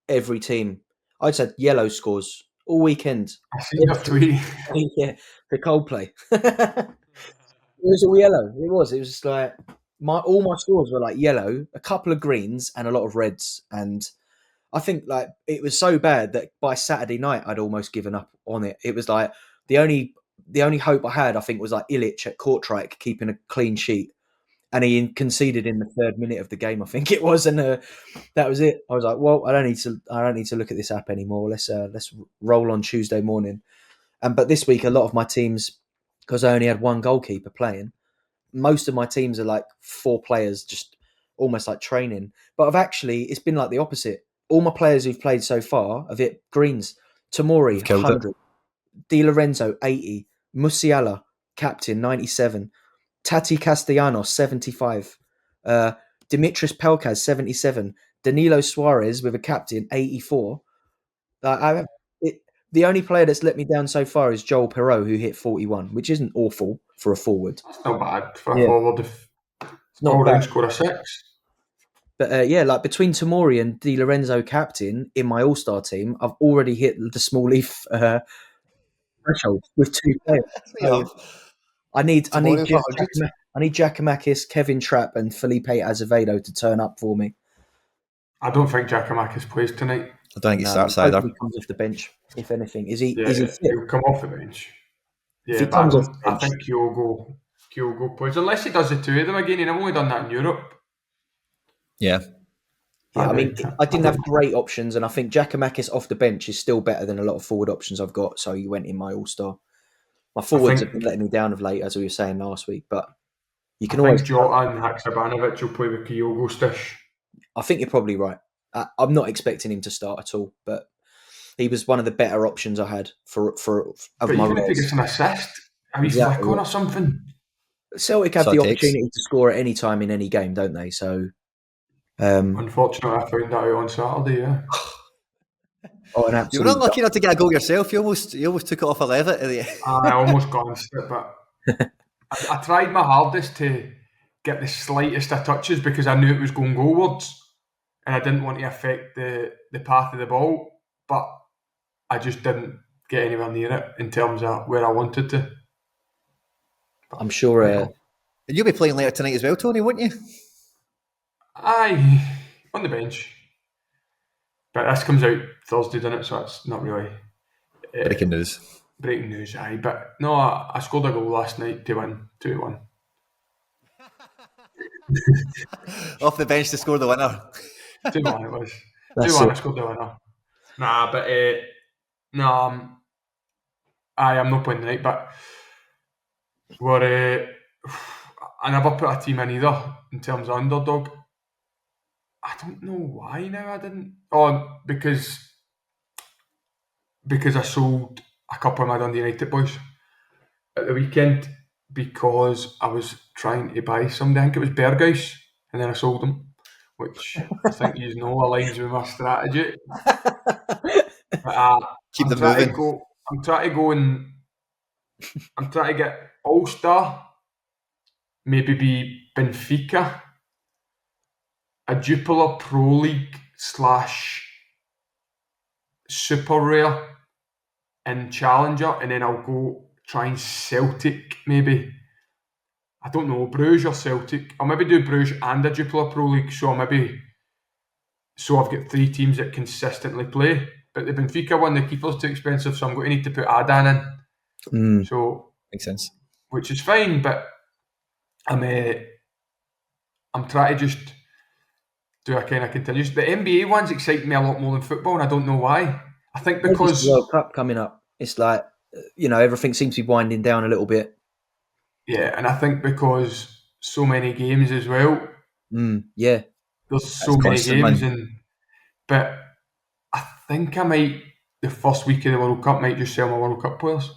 every team. I just had yellow scores all weekend. I see that tweet. Yeah, the Coldplay. It was all yellow. It was just like all my scores were like yellow, a couple of greens and a lot of reds. And I think like it was so bad that by Saturday night I'd almost given up on it. It was like the only hope I had, I think, was like Illich at Kortrijk keeping a clean sheet. And he conceded in the 3rd minute of the game, I think it was, and that was it. I was like, well, I don't need to look at this app anymore. Let's roll on Tuesday morning. But this week, a lot of my teams, because I only had 1 goalkeeper playing, most of my teams are like 4 players, just almost like training. But it's been like the opposite. All my players who've played so far have hit greens. Tomori 100, Di Lorenzo 80, Musiala captain 97. Tati Castellanos, 75. Dimitris Pelkas, 77. Danilo Suarez with a captain, 84. The only player that's let me down so far is Joel Perreault, who hit 41, which isn't awful for a forward. That's not bad for a forward if not all round score a 6. But like between Tomori and Di Lorenzo captain in my all-star team, I've already hit the small leaf threshold with 2 players. So, I need Giacomakis, Kevin Trapp, and Felipe Azevedo to turn up for me. I don't think Giacomakis plays tonight. I don't think he starts either. He comes off the bench, if anything. Is he? Yeah, is he fit? He'll come off the bench. Yeah, I think Kyogo plays, unless he does the 2 of them again. And I've only done that in Europe. Yeah. I mean, I didn't have great options, and I think Giacomakis off the bench is still better than a lot of forward options I've got. So he went in my all-star. My forwards have been letting me down of late, as we were saying last week, but you can always. Jota and Haksabanovic will play with Kyogo Stish. I think you're probably right. I'm not expecting him to start at all, but he was one of the better options I had for but my even if he gets an assist, he's flick on or something. Celtic That's have all the it takes. opportunity to score at any time in any game, don't they? So, Unfortunately, I found that out on Saturday. Yeah, an You were absolute unlucky not to get a goal yourself. You almost took it off a levitt at the end. I almost glanced it, but I tried my hardest to get the slightest of touches because I knew it was going goalwards, and I didn't want to affect the path of the ball. But I just didn't get anywhere near it in terms of where I wanted to. I'm sure. Hey ho. And you'll be playing later tonight as well, Tony, won't you? Aye, on the bench. But this comes out Thursday, doesn't it? So it's not really Breaking news. breaking news. Aye, but no, I scored a goal last night to win 2-1. Off the bench to score the winner. 2-1 it was. That's 2-1 it. I scored the winner. Nah, but no, I'm not playing tonight, but we're I never put a team in either in terms of underdog. I don't know why now I didn't. Oh, because I sold a couple of my Dundee United boys at the weekend because I was trying to buy somebody. I think it was Berghuis, and then I sold them, which I think you know aligns with my strategy. But Keep them moving. I'm trying to go and I'm trying to get All Star, maybe be Benfica, a Jupiler Pro League / Super Rare and Challenger, and then I'll go try and Celtic maybe. I don't know, Bruges or Celtic. I'll maybe do Bruges and a Jupiler Pro League, so I've got 3 teams that consistently play. But the Benfica one, the keeper's too expensive, so I'm going to need to put Adan in. So Makes sense. which is fine, but I'm trying to just do a kind of continuous. The NBA ones excite me a lot more than football, and I don't know why. I think Maybe it's because the World Cup coming up. It's like, everything seems to be winding down a little bit. and I think because so many games as well. Yeah. There's That's so many constant, games, man. but I think I might the first week of the World Cup might just sell my World Cup players.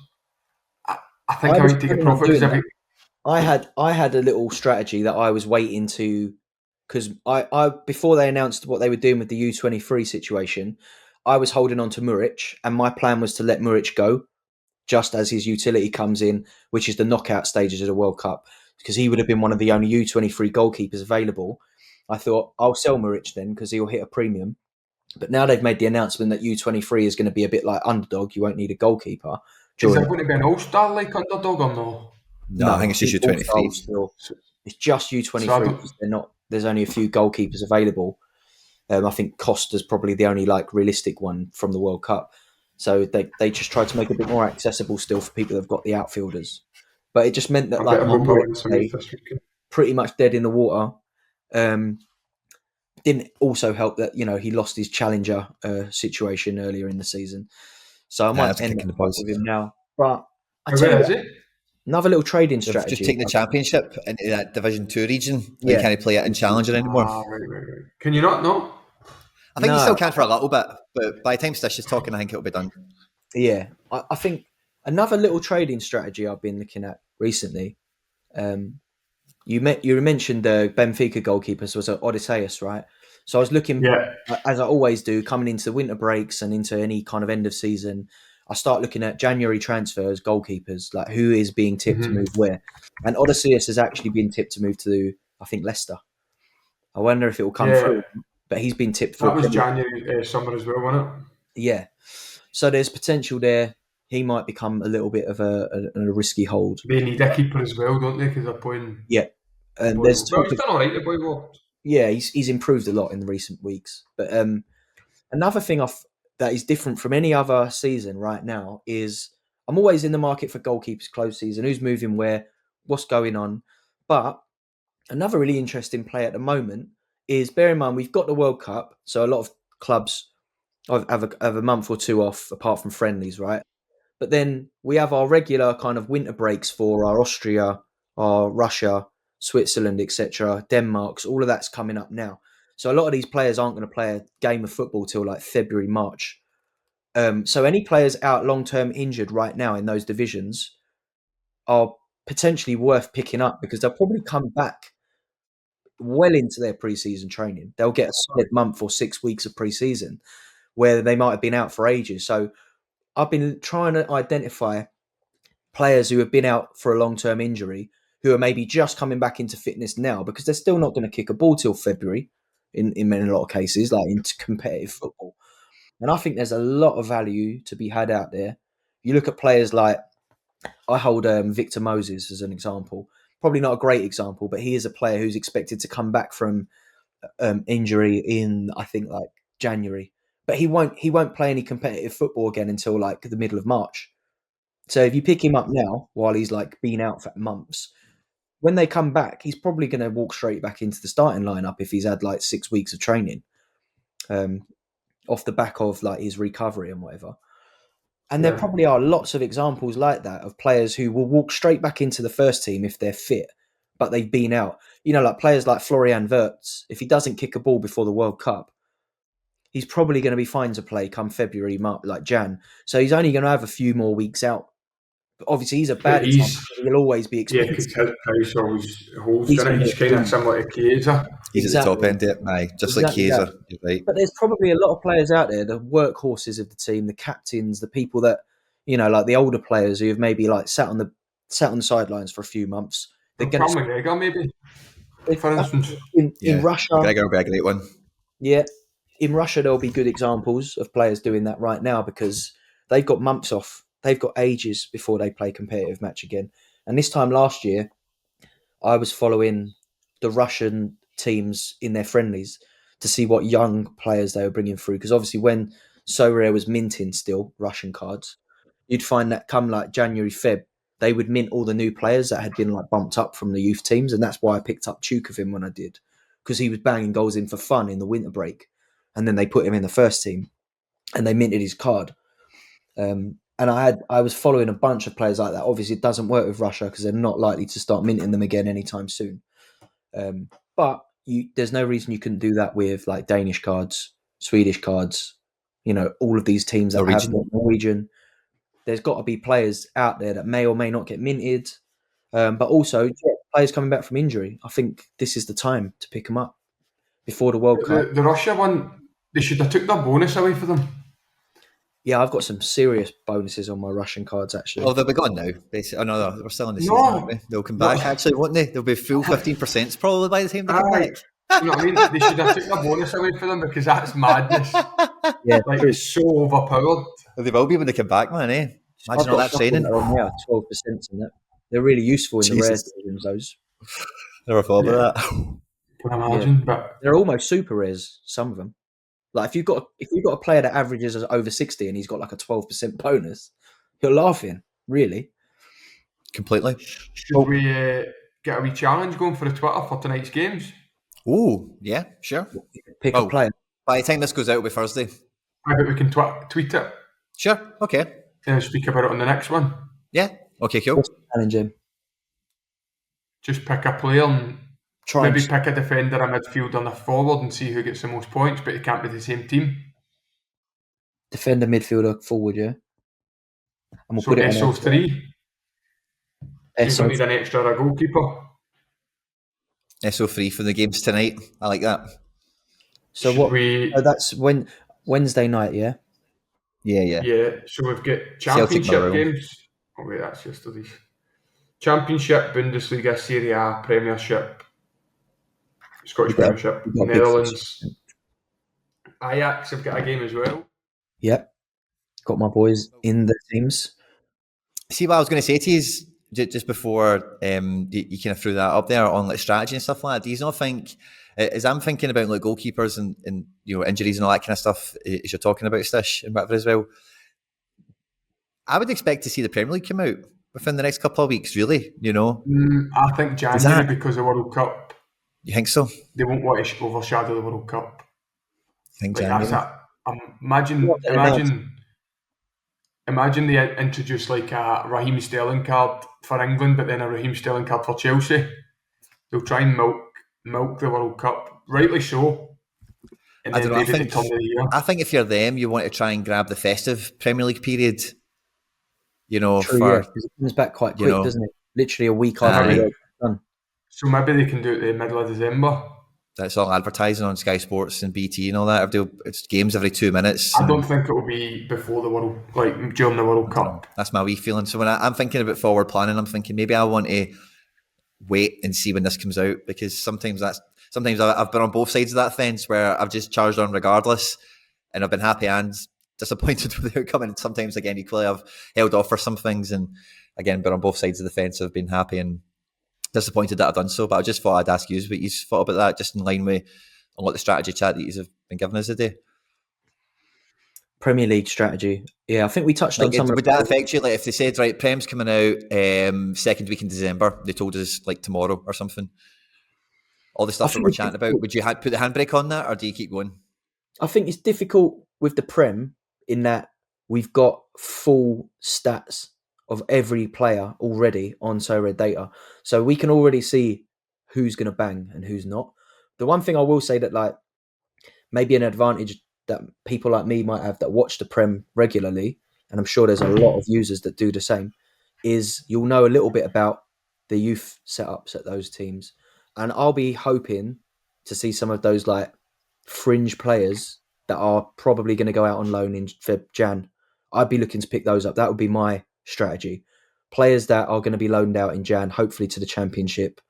I think I I was might take a planning on profit because doing that. I had a little strategy that I was waiting to, because I before they announced what they were doing with the U23 situation, I was holding on to Muric, and my plan was to let Muric go just as his utility comes in, which is the knockout stages of the World Cup, because he would have been one of the only U23 goalkeepers available. I thought I'll sell Muric then because he'll hit a premium. But now they've made the announcement that U23 is going to be a bit like underdog. You won't need a goalkeeper is during. there going to be an All Star like underdog or no? No, I No, think I it's just think you all 23. stars still. So, It's just so I U23 don't. because they're not. There's only a few goalkeepers available. I think Costa's probably the only like realistic one from the World Cup. So they just tried to make it a bit more accessible still for people that've got the outfielders. But it just meant that I like better my hope I Muric win some play this weekend. pretty much dead in the water. Didn't also help that he lost his challenger situation earlier in the season, so I might That's a end kick up in the back balls. with him now. But I tell you Where is what, it? another little trading They've just strategy. taken the championship into that Division 2 region. You Yeah, can't play it in Challenger anymore. Right. Can you not know? I think you still no, can for a little bit, but by the time Stish is talking, I think it'll be done. yeah, I think another little trading strategy I've been looking at recently. Um, you mentioned the Benfica goalkeepers was Odysseus, right? So I was looking, Yeah. as I always do, coming into the winter breaks and into any kind of end of season. I start looking at January transfers, goalkeepers, like who is being tipped to move where. And Odysseus has actually been tipped to move to, I think, Leicester. I wonder if it will come Yeah. through, but he's been tipped for a That was Premier. January, summer as well, wasn't it? Yeah, so there's potential there. He might become a little bit of a risky hold. They need a keeper as well, don't they? Because they're playing Yeah, and there's Boyle. Well, talk he's of, done all right, the boy. Well, yeah, he's improved a lot in the recent weeks. But another thing that is different from any other season right now is I'm always in the market for goalkeepers close season, who's moving where, what's going on. But another really interesting play at the moment is, bear in mind, we've got the World Cup, so a lot of clubs have a month or two off apart from friendlies, right? But then we have our regular kind of winter breaks for our Austria, our Russia, Switzerland, etc., Denmark's, all of that's coming up now. So a lot of these players aren't going to play a game of football till like February, March. So any players out long term injured right now in those divisions are potentially worth picking up because they'll probably come back well into their pre-season training. They'll get a solid month or 6 weeks of pre-season where they might have been out for ages. So I've been trying to identify players who have been out for a long-term injury who are maybe just coming back into fitness now because they're still not going to kick a ball till February in a lot of cases, like into competitive football. And I think there's a lot of value to be had out there. You look at players like, I hold Victor Moses as an example. Probably not a great example, but he is a player who's expected to come back from injury in, I think, like January. But he won't play any competitive football again until like the middle of March. So if you pick him up now while he's like been out for months, when they come back, he's probably going to walk straight back into the starting lineup if he's had like 6 weeks of training, off the back of like his recovery and whatever. And there Yeah. probably are lots of examples like that of players who will walk straight back into the first team if they're fit, but they've been out. You know, like players like Florian Wirtz, if he doesn't kick a ball before the World Cup, he's probably going to be fine to play come February, March, like Jan. So he's only going to have a few more weeks out. But obviously, he's a bad example. He'll always be Yeah, expensive. because his price always holds, He's doesn't it? He's kind of similar to Chiesa. He's at the top end of it, aye, just like Chiesa. That. You're right. But there's probably a lot of players out there, the workhorses of the team, the captains, the people that, you know, like the older players who have maybe like sat on the sidelines for a few months. They're going Conor McGregor, maybe, for instance. in Russia. McGregor will be a great one. Yeah, in Russia there'll be good examples of players doing that right now because they've got months off. They've got ages before they play competitive match again. And this time last year, I was following the Russian teams in their friendlies to see what young players they were bringing through. Because obviously, when Sorare was minting still Russian cards, you'd find that come like January, Feb, they would mint all the new players that had been like bumped up from the youth teams, and that's why I picked up Chukov when I did, because he was banging goals in for fun in the winter break, and then they put him in the first team, and they minted his card. And I was following a bunch of players like that. Obviously, it doesn't work with Russia because they're not likely to start minting them again anytime soon. But there's no reason you couldn't do that with like Danish cards, Swedish cards. You know, all of these teams that have Norwegian. There's got to be players out there that may or may not get minted, but also players coming back from injury. I think this is the time to pick them up before the World Cup. The Russia one, they should have took their bonus away for them. Yeah, I've got some serious bonuses on my Russian cards, actually. Oh, they'll be gone now, basically. Oh, no, we're still in the season, aren't we? They'll come back, actually, won't they? They'll be full 15% probably by the time they come back. You know what I mean? They should have took their bonus away for them because that's madness. Yeah, like, it's so overpowered. Well, they will be when they come back, man, eh? Imagine all that training. Yeah, 12% in that. They're really useful in the rare divisions, those. Never thought about that. Can imagine, but they're almost super rares, some of them. Like if you've got a player that averages over 60 and he's got like a 12% bonus, you're laughing, really. Completely. Should we get a wee challenge going for the Twitter for tonight's games? Oh, yeah, sure. Pick a player. By the time this goes out, it'll be Thursday. I bet we can tweet it. Sure, okay. Then speak about it on the next one. Yeah, okay, cool. Challenge him. Just pick a player and maybe pick a defender, a midfielder and a forward and see who gets the most points, but it can't be the same team. Defender, midfielder, forward, yeah. And we'll put it SO3. You don't need an extra or a goalkeeper. SO3 for the games tonight. I like that. So that's Wednesday night, yeah? Yeah. Yeah, so we've got championship games. Oh wait, that's yesterday's. Championship, Bundesliga, Serie A, Premiership, Scottish Premiership, Netherlands. Ajax have got a game as well. Yep. Got my boys in the teams. See, what I was going to say to you is, just before you kind of threw that up there on like strategy and stuff like that, do you not think, as I'm thinking about like goalkeepers and you know injuries and all that kind of stuff, as you're talking about Stish and whatever as well, I would expect to see the Premier League come out within the next couple of weeks, really, you know? I think January because of the World Cup. You think so? They won't want to overshadow the World Cup. I think like January. Imagine they introduce like a Raheem Sterling card for England, but then a Raheem Sterling card for Chelsea. They'll try and milk the World Cup, rightly so. And then maybe they turn the year. I think if you're them, you want to try and grab the festive Premier League period. You know, True, because it comes back quite quick, doesn't it? literally a week after the World Cup's done. So maybe they can do it the middle of December. That's all advertising on Sky Sports and BT and all that. It's games every 2 minutes. I don't think it will be before the World, like during the World Cup. That's my wee feeling. So when I'm thinking about forward planning, I'm thinking maybe I want to wait and see when this comes out, because sometimes I've been on both sides of that fence where I've just charged on regardless, and I've been happy and disappointed with the outcome. And sometimes again, equally, I've held off for some things, and again, been on both sides of the fence. I've been happy and disappointed that I've done so, but I just thought I'd ask you what you thought about that, just in line with a lot of the strategy chat that you have been giving us today. Premier League strategy. Yeah, I think we touched on some of would that affect you? Like if they said, right, Prem's coming out second week in December, they told us like tomorrow or something, all the stuff that we're chatting about, would you put the handbrake on that, or do you keep going? I think it's difficult with the Prem in that we've got full stats of every player already on Sorare data. So we can already see who's going to bang and who's not. The one thing I will say that like maybe an advantage that people like me might have that watch the Prem regularly, and I'm sure there's a lot of users that do the same, is you'll know a little bit about the youth setups at those teams. And I'll be hoping to see some of those like fringe players that are probably going to go out on loan in Jan. I'd be looking to pick those up. That would be my strategy. Players that are going to be loaned out in Jan, hopefully to the Championship,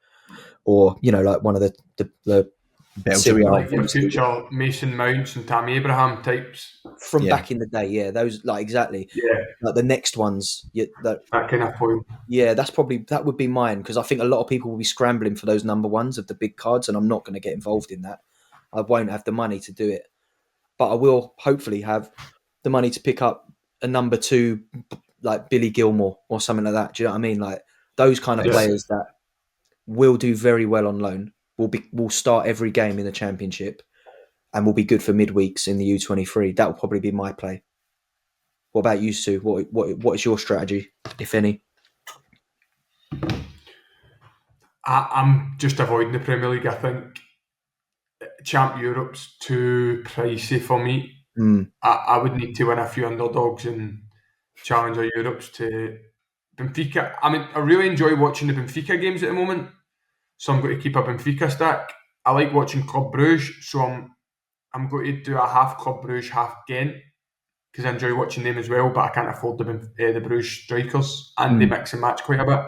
or like one of the Belgium, like your future Mason Mounts and Tammy Abraham types from back in the day. Yeah, those like exactly. Yeah, like the next ones. Yeah, that kind of point. Yeah, that would be mine, because I think a lot of people will be scrambling for those number ones of the big cards, and I'm not going to get involved in that. I won't have the money to do it, but I will hopefully have the money to pick up a number 2 like Billy Gilmore or something like that. Do you know what I mean? Like those kind of players that will do very well on loan, will start every game in the Championship, and will be good for midweeks in the U23. That will probably be my play. What about you, Sue? What is your strategy, if any? I'm just avoiding the Premier League. I think Champ Europe's too pricey for me. I would need to win a few underdogs and Challenger Europe's to Benfica. I mean, I really enjoy watching the Benfica games at the moment, so I'm going to keep a Benfica stack. I like watching Club Brugge, so I'm going to do a half Club Brugge, half Ghent, because I enjoy watching them as well, but I can't afford the Bruges strikers, and they mix and match quite a bit.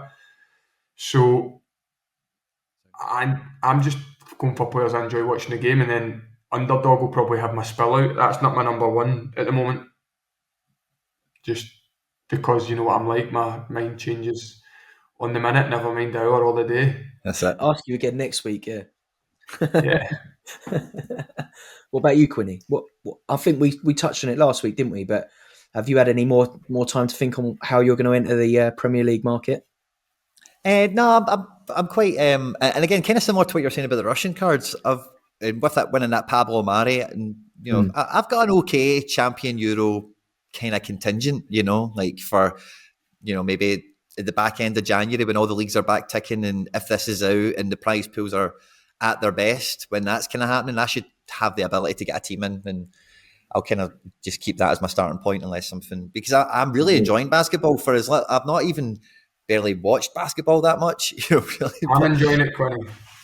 So I'm just going for players I enjoy watching the game, and then underdog will probably have my spill out. That's not my number one at the moment, just because you know what I'm like, my mind changes on the minute, never mind the hour or the day. That's it. I'll ask you again next week, yeah. Yeah. What about you, Quinny? What I think we touched on it last week, didn't we? But have you had any more time to think on how you're going to enter the Premier League market? No, I'm quite, and again, kind of similar to what you're saying about the Russian cards. With that winning that Pablo Mari, and I've got an okay champion Euro kind of contingent. Like for maybe at the back end of January when all the leagues are back ticking, and if this is out and the prize pools are at their best, when that's kind of happening, I should have the ability to get a team in, and I'll kind of just keep that as my starting point unless something, because I'm really enjoying basketball. For as I've not even barely watched basketball that much, really. I'm enjoying it, Quinny.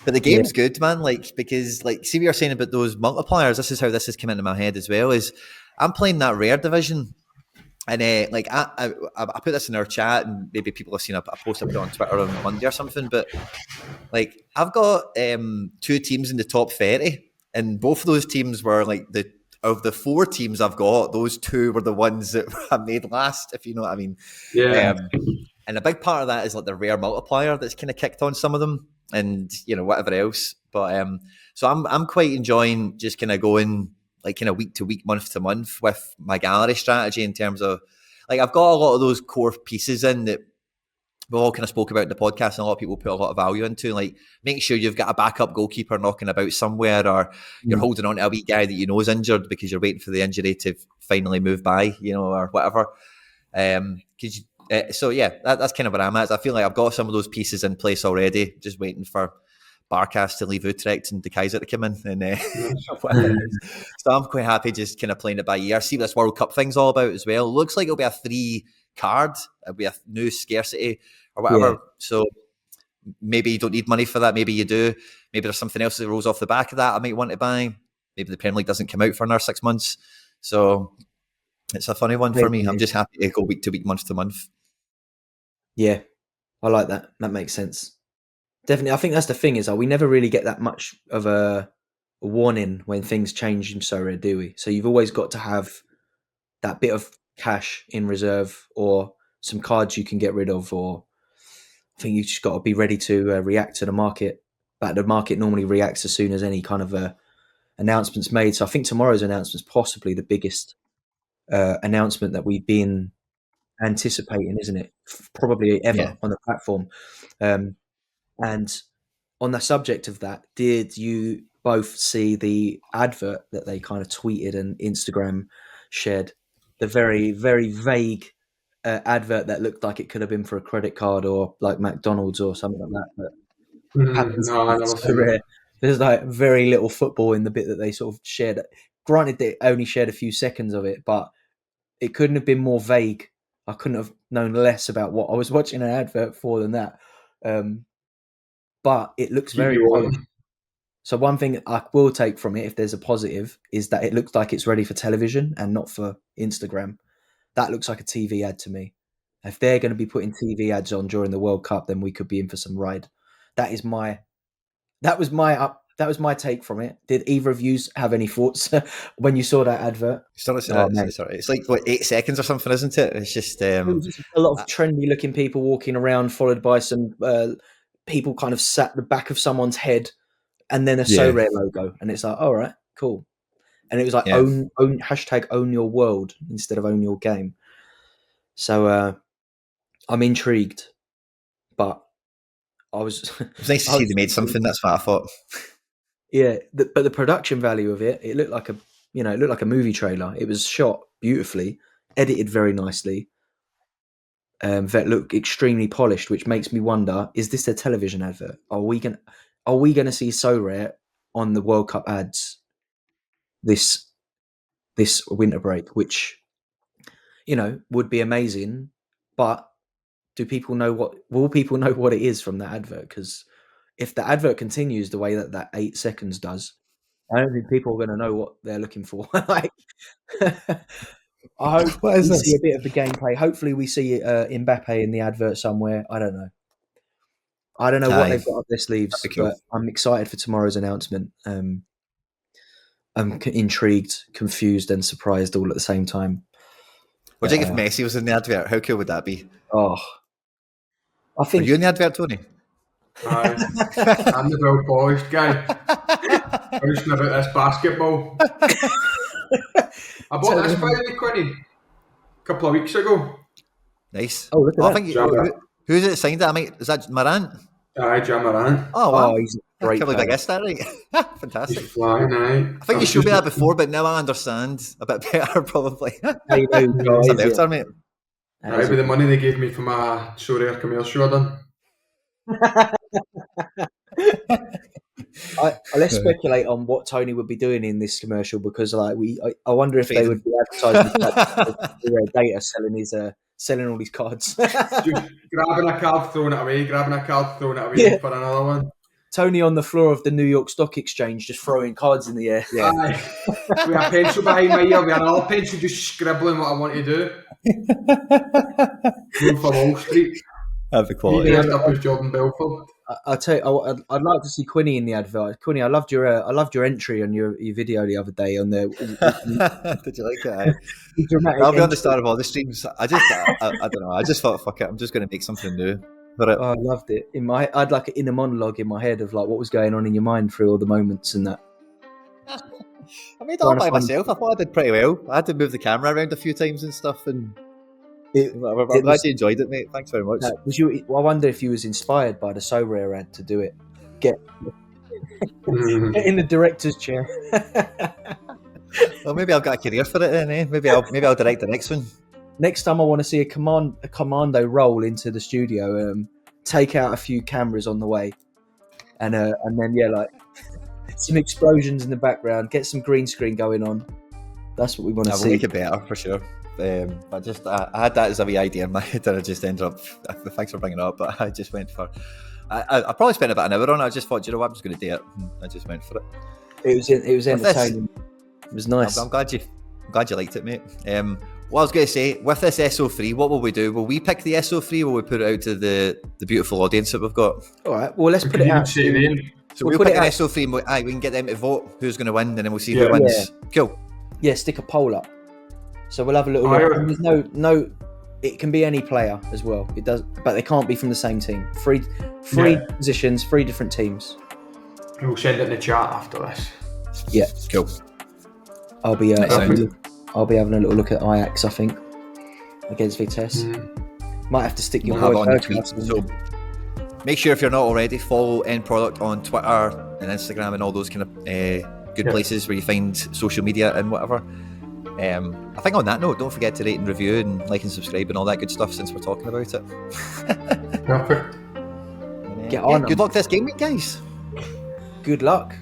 But the game's good, man. Because see what you're saying about those multipliers. This is how this has come into my head as well. Is I'm playing that rare division, and I put this in our chat, and maybe people have seen a post I put on Twitter on Monday or something. But I've got 2 teams in the top 30, and both of those teams were of the 4 teams I've got, those 2 were the ones that I made last, if you know what I mean. Yeah. And a big part of that is the rare multiplier that's kind of kicked on some of them, and whatever else. But so I'm quite enjoying just kind of going kind of week to week, month to month with my gallery strategy, in terms of I've got a lot of those core pieces in that we all kind of spoke about in the podcast, and a lot of people put a lot of value into. Make sure you've got a backup goalkeeper knocking about somewhere, or you're holding on to a wee guy that is injured because you're waiting for the injury to finally move by, or whatever. So yeah, that's kind of where I'm at. I feel like I've got some of those pieces in place already, just waiting for Barkas to leave Utrecht and De Kaiser to come in, and so I'm quite happy just kind of playing it by ear. See what this World Cup thing's all about as well. It looks like it'll be a 3 card. It'll be a new scarcity or whatever. Yeah. So maybe you don't need money for that. Maybe you do. Maybe there's something else that rolls off the back of that I might want to buy. Maybe the Premier League doesn't come out for another 6 months. So it's a funny one for me. I'm just happy to go week to week, month to month. Yeah, I like that. That makes sense. Definitely. I think that's the thing is we never really get that much of a warning when things change in Sorare, do we? So you've always got to have that bit of cash in reserve or some cards you can get rid of, or I think you just got to be ready to react to the market. But the market normally reacts as soon as any kind of announcement's made. So I think tomorrow's announcement is possibly the biggest announcement that we've been anticipating, isn't it? Probably ever on the platform. And on the subject of that, did you both see the advert that they kind of tweeted and Instagram shared? The very, very vague advert that looked like it could have been for a credit card or like McDonald's or something like that. But happens No, to I be never so seen rare. it. There's like very little football in the bit that they sort of shared. Granted, they only shared a few seconds of it, but it couldn't have been more vague. I couldn't have known less about what I was watching an advert for than that. But it looks Keep very you polished. on. So one thing I will take from it, if there's a positive, is that it looks like it's ready for television and not for Instagram. That looks like a TV ad to me. If they're going to be putting TV ads on during the World Cup, then we could be in for some ride. That was my take from it. Did either of you have any thoughts when you saw that advert? It's like what, 8 seconds or something, isn't it? It's just It was just a lot of trendy looking people walking around, followed by some people kind of sat at the back of someone's head, and then a Sorare logo, and it's like, all right, cool. And it was like own hashtag own your world instead of own your game. So I'm intrigued, but I was. It's nice to see they made something. That's what I thought. Yeah, but the production value of it looked like a movie trailer. It was shot beautifully, edited very nicely. That looked extremely polished, which makes me wonder: is this a television advert? Are we gonna see Sorare on the World Cup ads this winter break? Which would be amazing, but will people know what it is from that advert? Because if the advert continues the way that 8 seconds does, I don't think people are going to know what they're looking for. Like, I hope What is we this? see a bit of the gameplay. Hopefully, we see Mbappe in the advert somewhere. I don't know. I don't know what they've got up their sleeves, That'd be cool. but I'm excited for tomorrow's announcement. I'm intrigued, confused, and surprised all at the same time. Would you think if Messi was in the advert? How cool would that be? Oh, I Are think you in the advert, Tony? Aye. I'm the well polished guy. Posting about this basketball. I bought this by the way, Quinny, a couple of weeks ago. Nice. Oh, look at that. I think who's it signed that? Is that Morant? Aye, Jamaran. Oh, wow. Oh, he's a great I can't believe I player. guessed that right. Fantastic. He's flying, aye. I think you showed me that before, but now I understand a bit better, probably. How you know who It's a guys, yeah. belter, mate. Aye, with the money they gave me for my Sorare commercial I done. Let's speculate on what Tony would be doing in this commercial, because I wonder if they would be advertising their data, selling all these cards. Just grabbing a card, throwing it away, Yeah. for another one. Tony on the floor of the New York Stock Exchange just throwing cards in the air. Yeah. Aye. With a pencil behind my ear, with another pencil just scribbling what I want to do. Going for Wall Street. That'd be quality. Dressed up as Jordan Belfort. I'll tell you, I'd like to see Quinny in the advert. Quinny, I loved your entry on your video the other day on the. Did you like it? Dramatic I'll be on the entry. start of all the streams. I don't know. I just thought, fuck it, I'm just going to make something new. But Oh, I loved it. I'd like an inner monologue in my head of like what was going on in your mind through all the moments and that. I made it all by myself. I thought I did pretty well. I had to move the camera around a few times and stuff, and I'm glad you enjoyed it, mate. Thanks very much. I wonder if you was inspired by the Sorare ad to do it. Get in the director's chair. Well, maybe I've got a career for it then, eh? Maybe I'll direct the next one. Next time I want to see a commando roll into the studio, take out a few cameras on the way, and then like some explosions in the background, get some green screen going on, That's what we want to I will see. make it better for sure. I had that as a wee idea in my head, and I just ended up. Thanks for bringing it up, but I just went for. I probably spent about an hour on it. I just thought, you know what, I'm just going to do it. I just went for it. It was entertaining. It was nice. I'm glad you liked it, mate. What I was going to say, with this SO3, what will we do? Will we pick the SO3 or will we put it out to the beautiful audience that we've got? All right. Well, let's We put can it even out. say the name. So We'll we'll put pick it an out. SO3 and we can get them to vote who's going to win, and then we'll see Yeah. who wins. Cool. Yeah, stick a poll up. So we'll have a little Oh, look. yeah. And there's no. It can be any player as well. It does, but they can't be from the same team. Three Yeah. positions, 3 different teams. We'll send it in the chat after this. Yeah, Cool. I'll be Sound. I'll be having a little look at Ajax, I think, against Vitesse. Might have to stick your We'll have it boy on the Berghuis tweet. in So there. make sure if you're not already, follow End Product on Twitter and Instagram and all those kind of good places where you find social media and whatever. I think on that note, don't forget to rate and review and like and subscribe and all that good stuff since we're talking about it. Perfect. And, Get on good them. luck this game week, guys. Good luck.